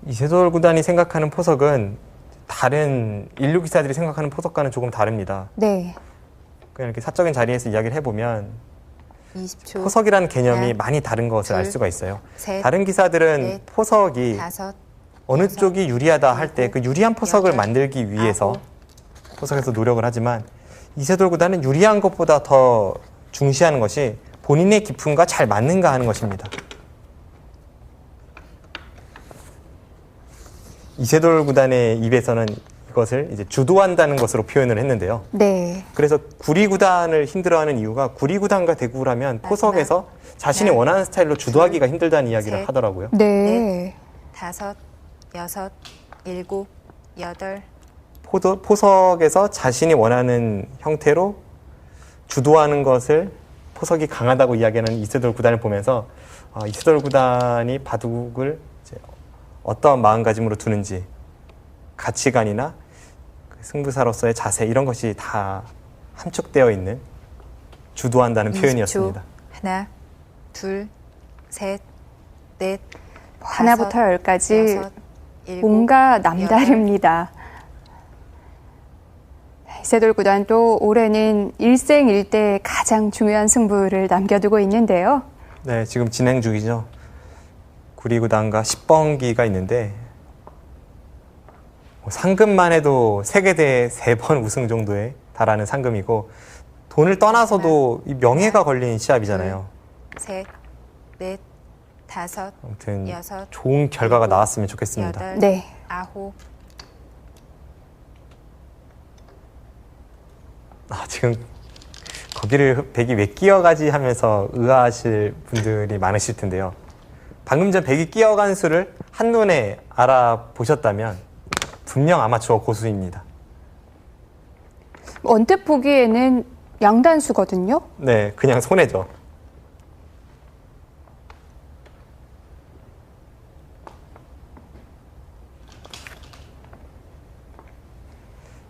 이세돌 구단이 생각하는 포석은 다른 인류 기사들이 생각하는 포석과는 조금 다릅니다. 네. 그냥 이렇게 사적인 자리에서 이야기를 해보면 20초. 포석이라는 개념이 하나, 많이 다른 것을 알 둘, 수가 있어요. 셋, 다른 기사들은 넷, 포석이 다섯, 어느 여섯, 쪽이 유리하다 할 때 그 유리한 포석을 여덟, 만들기 위해서 아홉. 포석에서 노력을 하지만 이세돌 구단은 유리한 것보다 더 중시하는 것이 본인의 기품과 잘 맞는가 하는 것입니다. 이세돌 구단의 입에서는 이것을 이제 주도한다는 것으로 표현을 했는데요. 네. 그래서 구리 구단을 힘들어하는 이유가 구리 구단과 대구라면 포석에서 자신이 하나, 원하는 스타일로 주도하기가 힘들다는 이야기를 셋. 하더라고요. 네. 다섯, 여섯, 일곱, 여덟. 포석에서 자신이 원하는 형태로 주도하는 것을 포석이 강하다고 이야기하는 이세돌 구단을 보면서 이세돌 구단이 바둑을 이제 어떠한 마음가짐으로 두는지 가치관이나 승부사로서의 자세 이런 것이 다 함축되어 있는 주도한다는 20초. 표현이었습니다. 하나, 둘, 셋, 넷. 하나부터 다섯, 열까지 여섯, 일곱, 뭔가 남다릅니다. 이세돌 구단도 올해는 일생일대에 가장 중요한 승부를 남겨두고 있는데요. 네, 지금 진행 중이죠. 구리구단과 10번기가 있는데 상금만 해도 세계대회 3번 우승 정도에 달하는 상금이고 돈을 떠나서도 이 명예가 걸린 시합이잖아요. 셋, 넷, 다섯, 아무튼 여섯, 좋은 결과가 일곱, 나왔으면 좋겠습니다. 여덟, 네. 아홉. 지금 거기를 백이 왜 끼어가지 하면서 의아하실 분들이 많으실 텐데요. 방금 전 백이 끼어간 수를 한눈에 알아보셨다면 분명 아마추어 고수입니다. 언뜻 보기에는 양단수거든요. 네, 그냥 손해죠.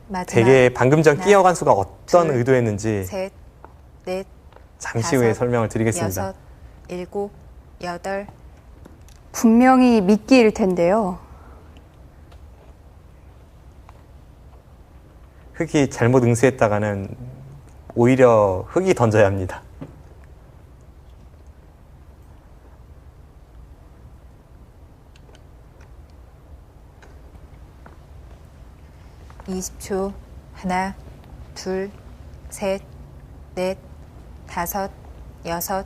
마지막. 되게 방금 전 하나, 끼어간 수가 어떤 둘, 의도였는지 셋, 넷, 잠시 다섯, 후에 설명을 드리겠습니다. 여섯, 일곱, 여덟. 분명히 미끼일 텐데요. 흙이 잘못 응수했다가는 오히려 흙이 던져야 합니다. 이십 초. 하나, 둘, 셋, 넷, 다섯, 여섯,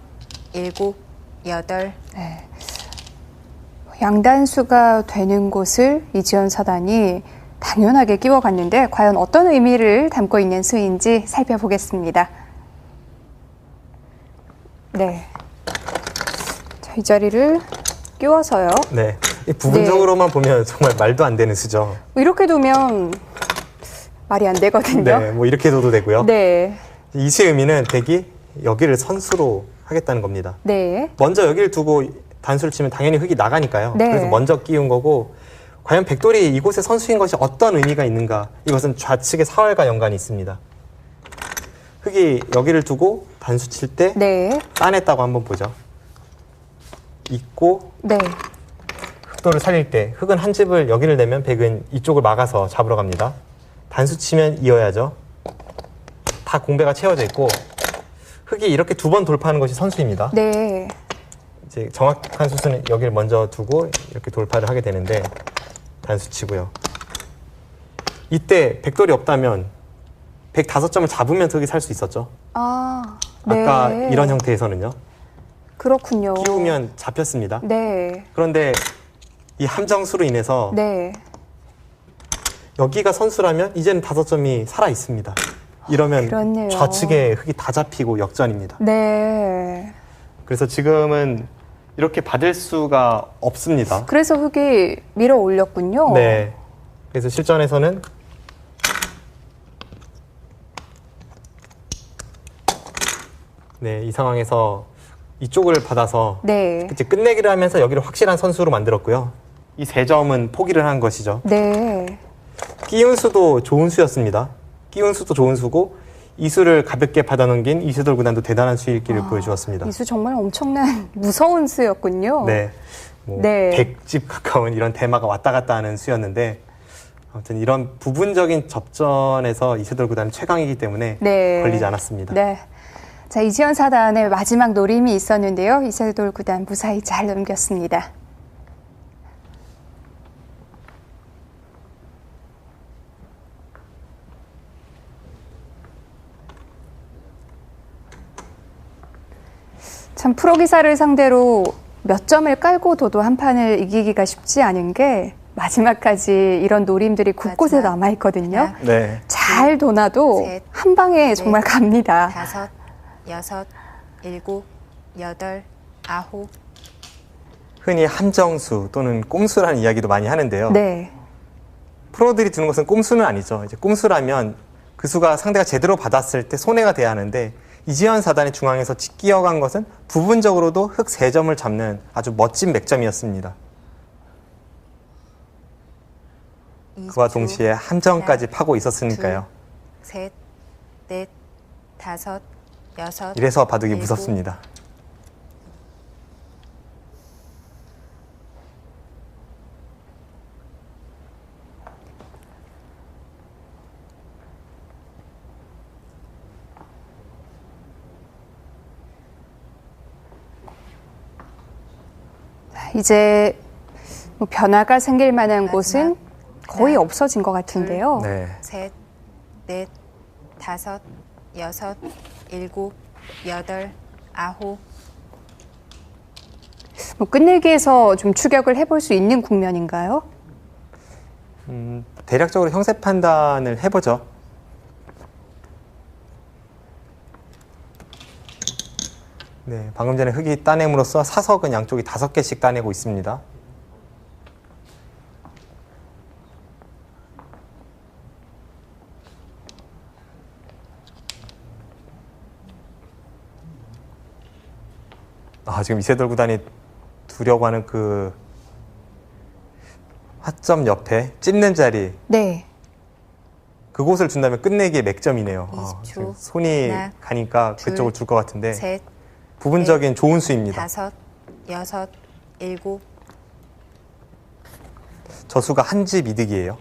일곱, 여덟. 양단수가 되는 곳을 이지연 사단이 당연하게 끼워갔는데 과연 어떤 의미를 담고 있는 수인지 살펴보겠습니다. 네. 자, 이 자리를 끼워서요. 네, 이 부분적으로만 보면 정말 말도 안 되는 수죠. 이렇게 두면 말이 안 되거든요. 네, 뭐 이렇게 둬도 되고요. 네. 이 수의 의미는 백이 여기를 선수로 하겠다는 겁니다. 네. 먼저 여기를 두고 단수를 치면 당연히 흙이 나가니까요. 네. 그래서 먼저 끼운 거고, 과연 백돌이 이곳에 선수인 것이 어떤 의미가 있는가? 이것은 좌측의 사활과 연관이 있습니다. 흙이 여기를 두고 단수 칠 때 네. 따냈다고 한번 보죠. 있고 네. 흑돌을 살릴 때 흙은 한 집을 여기를 내면 백은 이쪽을 막아서 잡으러 갑니다. 단수 치면 이어야죠. 다 공배가 채워져 있고 흙이 이렇게 두 번 돌파하는 것이 선수입니다. 네. 이제 정확한 수수는 여기를 먼저 두고 이렇게 돌파를 하게 되는데 단수 치고요. 이때 백돌이 없다면 105점을 잡으면 흙이 살 수 있었죠. 아, 네. 아까 이런 형태에서는요. 그렇군요. 끼우면 잡혔습니다. 네. 그런데 이 함정수로 인해서 네. 여기가 선수라면 이제는 5점이 살아 있습니다. 이러면 그렇네요. 좌측에 흙이 다 잡히고 역전입니다. 네. 그래서 지금은 이렇게 받을 수가 없습니다. 그래서 흙이 밀어 올렸군요. 네. 그래서 실전에서는 이 상황에서 이쪽을 받아서 네. 이제 끝내기를 하면서 여기를 확실한 선수로 만들었고요. 이 3점은 포기를 한 것이죠. 네. 끼운 수도 좋은 수였습니다. 끼운 수도 좋은 수고 이 수를 가볍게 받아넘긴 이세돌 구단도 대단한 수일기를 보여주었습니다. 이수 정말 엄청난 무서운 수였군요. 네, 뭐 네. 100집 가까운 이런 대마가 왔다 갔다 하는 수였는데 아무튼 이런 부분적인 접전에서 이세돌 구단은 최강이기 때문에 네. 걸리지 않았습니다. 네. 자, 이지연 사단의 마지막 노림이 있었는데요. 이세돌 구단 무사히 잘 넘겼습니다. 참 프로 기사를 상대로 몇 점을 깔고 둬도 한 판을 이기기가 쉽지 않은 게 마지막까지 이런 노림들이 곳곳에 마지막. 남아 있거든요. 하나, 네, 잘 도나도 셋, 한 방에 정말 갑니다. 다섯, 여섯, 일곱, 여덟, 아홉. 흔히 함정수 또는 꼼수라는 이야기도 많이 하는데요. 네. 프로들이 두는 것은 꼼수는 아니죠. 이제 꼼수라면 그 수가 상대가 제대로 받았을 때 손해가 돼야 하는데 이지연 사단의 중앙에서 끼어간 것은 부분적으로도 흙 3점을 잡는 아주 멋진 맥점이었습니다. 그와 20초. 동시에 함정까지 하나, 파고 있었으니까요. 셋, 넷, 다섯, 여섯. 이래서 바둑이 일곱, 무섭습니다. 이제 뭐 변화가 생길 만한 곳은 거의 하나, 없어진 것 같은데요. 네. 셋, 넷, 다섯, 여섯, 일곱, 여덟, 아홉. 뭐 끝내기에서 좀 추격을 해볼 수 있는 국면인가요? 대략적으로 형세 판단을 해보죠. 네, 방금 전에 흑이 따냄으로써 사석은 양쪽이 5개씩 따내고 있습니다. 지금 이세돌 구단이 두려고 하는 그 화점 옆에 찝는 자리, 네. 그곳을 준다면 끝내기의 맥점이네요. 20초. 지금 손이 하나, 가니까 둘, 그쪽을 줄 것 같은데 셋, 부분적인 좋은 수입니다. 5, 6, 7. 저 수가 한 집 이득이에요.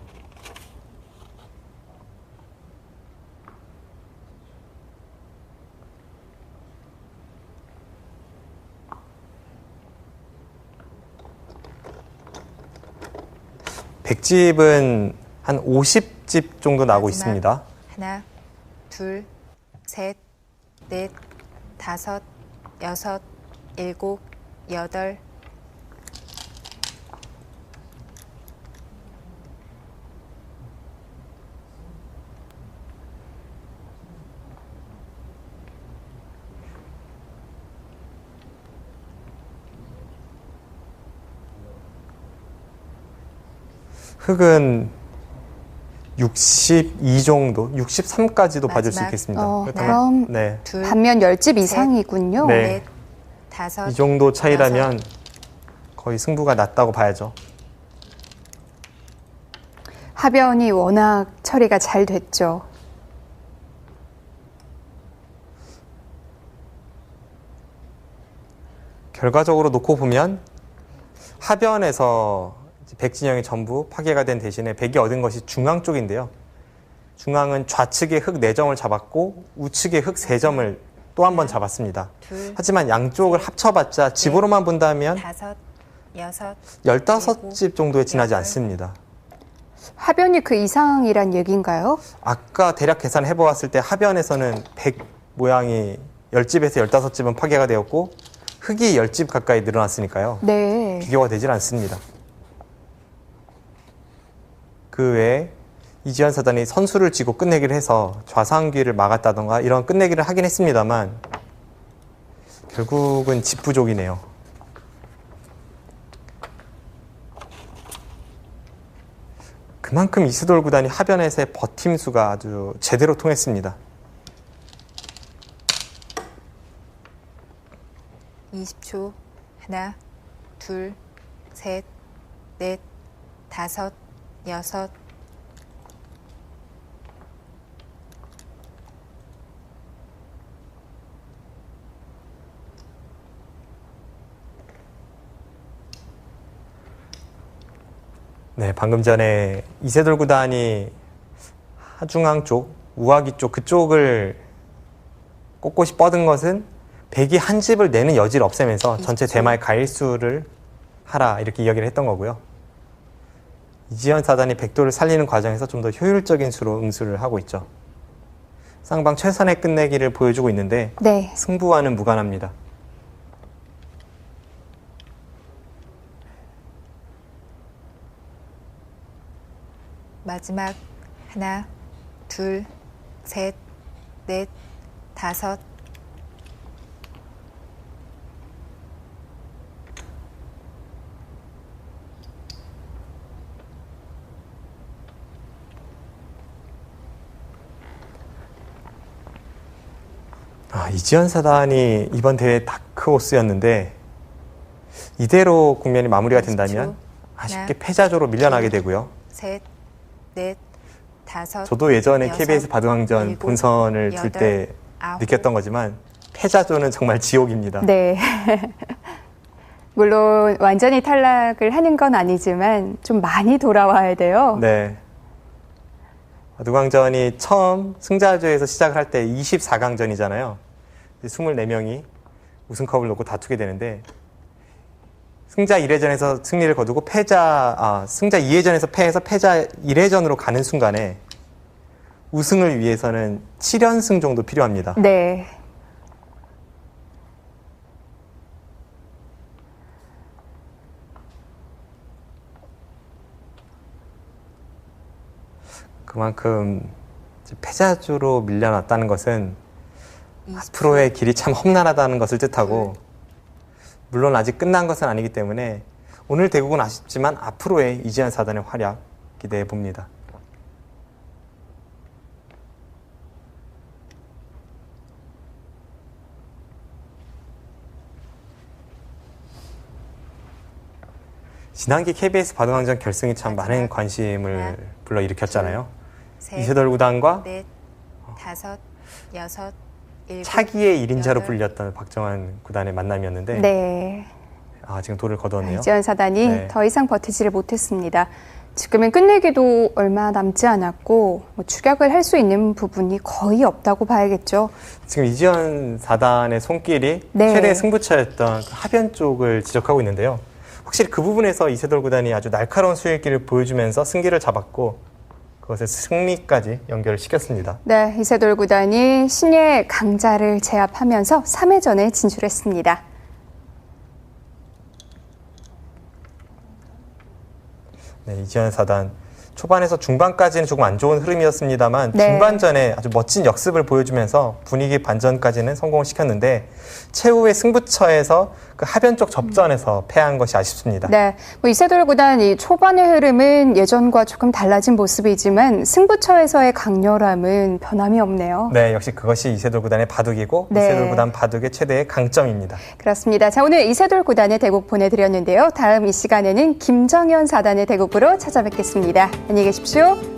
백집은 한 50집 정도 나오고 마지막. 있습니다. 하나, 둘, 셋, 넷, 5, 6, 7, 8. 흑은 62 정도, 63까지도 봐줄 수 마지막. 있겠습니다. 그럼 네, 둘, 반면 10집 이상이군요. 네. 넷, 5. 이 정도 차이라면 거의 승부가 났다고 봐야죠. 하변이 워낙 처리가 잘 됐죠. 결과적으로 놓고 보면 하변에서 백진영이 전부 파괴가 된 대신에 백이 얻은 것이 중앙 쪽인데요. 중앙은 좌측의 흑 4점을 잡았고 우측의 흑 3점을 또 한 번 잡았습니다. 둘, 하지만 양쪽을 합쳐봤자 집으로만 본다면 5, 6. 15집 정도에 지나지 여덟. 않습니다. 하변이 그 이상이란 얘기인가요? 아까 대략 계산해 보았을 때 하변에서는 백 모양이 10집에서 15집은 파괴가 되었고 흑이 10집 가까이 늘어났으니까요. 네. 비교가 되질 않습니다. 그 외에 이지현 사단이 선수를 쥐고 끝내기를 해서 좌상귀를 막았다던가 이런 끝내기를 하긴 했습니다만 결국은 집 부족이네요. 그만큼 이세돌 구단이 하변에서의 버팀수가 아주 제대로 통했습니다. 20초. 하나, 둘, 셋, 넷, 5, 6. 네, 방금 전에 이세돌 구단이 하중앙 쪽, 우하기 쪽 그쪽을 꼿꼿이 뻗은 것은 백이 한 집을 내는 여지를 없애면서 전체 대마의 가일수를 하라 이렇게 이야기를 했던 거고요. 이지현 사단이 백도를 살리는 과정에서 좀 더 효율적인 수로 응수를 하고 있죠. 쌍방 최선의 끝내기를 보여주고 있는데 네. 승부와는 무관합니다. 마지막. 하나, 둘, 셋, 넷, 5. 이지현 사단이 이번 대회 다크호스였는데 이대로 국면이 마무리가 된다면 20초. 아쉽게 하나, 패자조로 밀려나게 되고요. 셋, 넷, 5. 저도 예전에 여섯, KBS 바둑왕전 일곱, 본선을 둘 여덟, 때 아홉. 느꼈던 거지만 패자조는 정말 지옥입니다. 네. 물론 완전히 탈락을 하는 건 아니지만 좀 많이 돌아와야 돼요. 네. 바둑왕전이 처음 승자조에서 시작을 할 때 24강전이잖아요. 24명이 우승컵을 놓고 다투게 되는데 승자 1회전에서 승리를 거두고 승자 2회전에서 패해서 패자 1회전으로 가는 순간에 우승을 위해서는 7연승 정도 필요합니다. 네. 그만큼 이제 패자주로 밀려났다는 것은 앞으로의 길이 참 험난하다는 것을 뜻하고, 물론 아직 끝난 것은 아니기 때문에 오늘 대국은 아쉽지만 앞으로의 이지현 사단의 활약 기대해 봅니다. 지난기 KBS 바둑왕전 결승이 참 많은 관심을 불러일으켰잖아요. 이세돌 구단과 넷, 다섯, 여섯, 일곱, 차기의 1인자로 여덟. 불렸던 박정환 구단의 만남이었는데 네. 지금 돌을 거두었네요. 이지현 사단이 네. 더 이상 버티지를 못했습니다. 지금은 끝내기도 얼마 남지 않았고 추격을 할 수 있는 부분이 거의 없다고 봐야겠죠. 지금 이지현 사단의 손길이 네. 최대 승부처였던 그 하변 쪽을 지적하고 있는데요. 확실히 그 부분에서 이세돌 구단이 아주 날카로운 수일기를 보여주면서 승기를 잡았고 그것을 승리까지 연결시켰습니다. 네, 이세돌 구단이 신예 강자를 제압하면서 3회전에 진출했습니다. 네, 이지현 사단 초반에서 중반까지는 조금 안 좋은 흐름이었습니다만 네. 중반전에 아주 멋진 역습을 보여주면서 분위기 반전까지는 성공을 시켰는데 최후의 승부처에서 그 하변 쪽 접전에서 패한 것이 아쉽습니다. 네, 이세돌 구단 이 초반의 흐름은 예전과 조금 달라진 모습이지만 승부처에서의 강렬함은 변함이 없네요. 네, 역시 그것이 이세돌 구단의 바둑이고 네. 이세돌 구단 바둑의 최대의 강점입니다. 그렇습니다. 자, 오늘 이세돌 구단의 대국 보내드렸는데요. 다음 이 시간에는 김정현 사단의 대국으로 찾아뵙겠습니다. 안녕히 계십시오.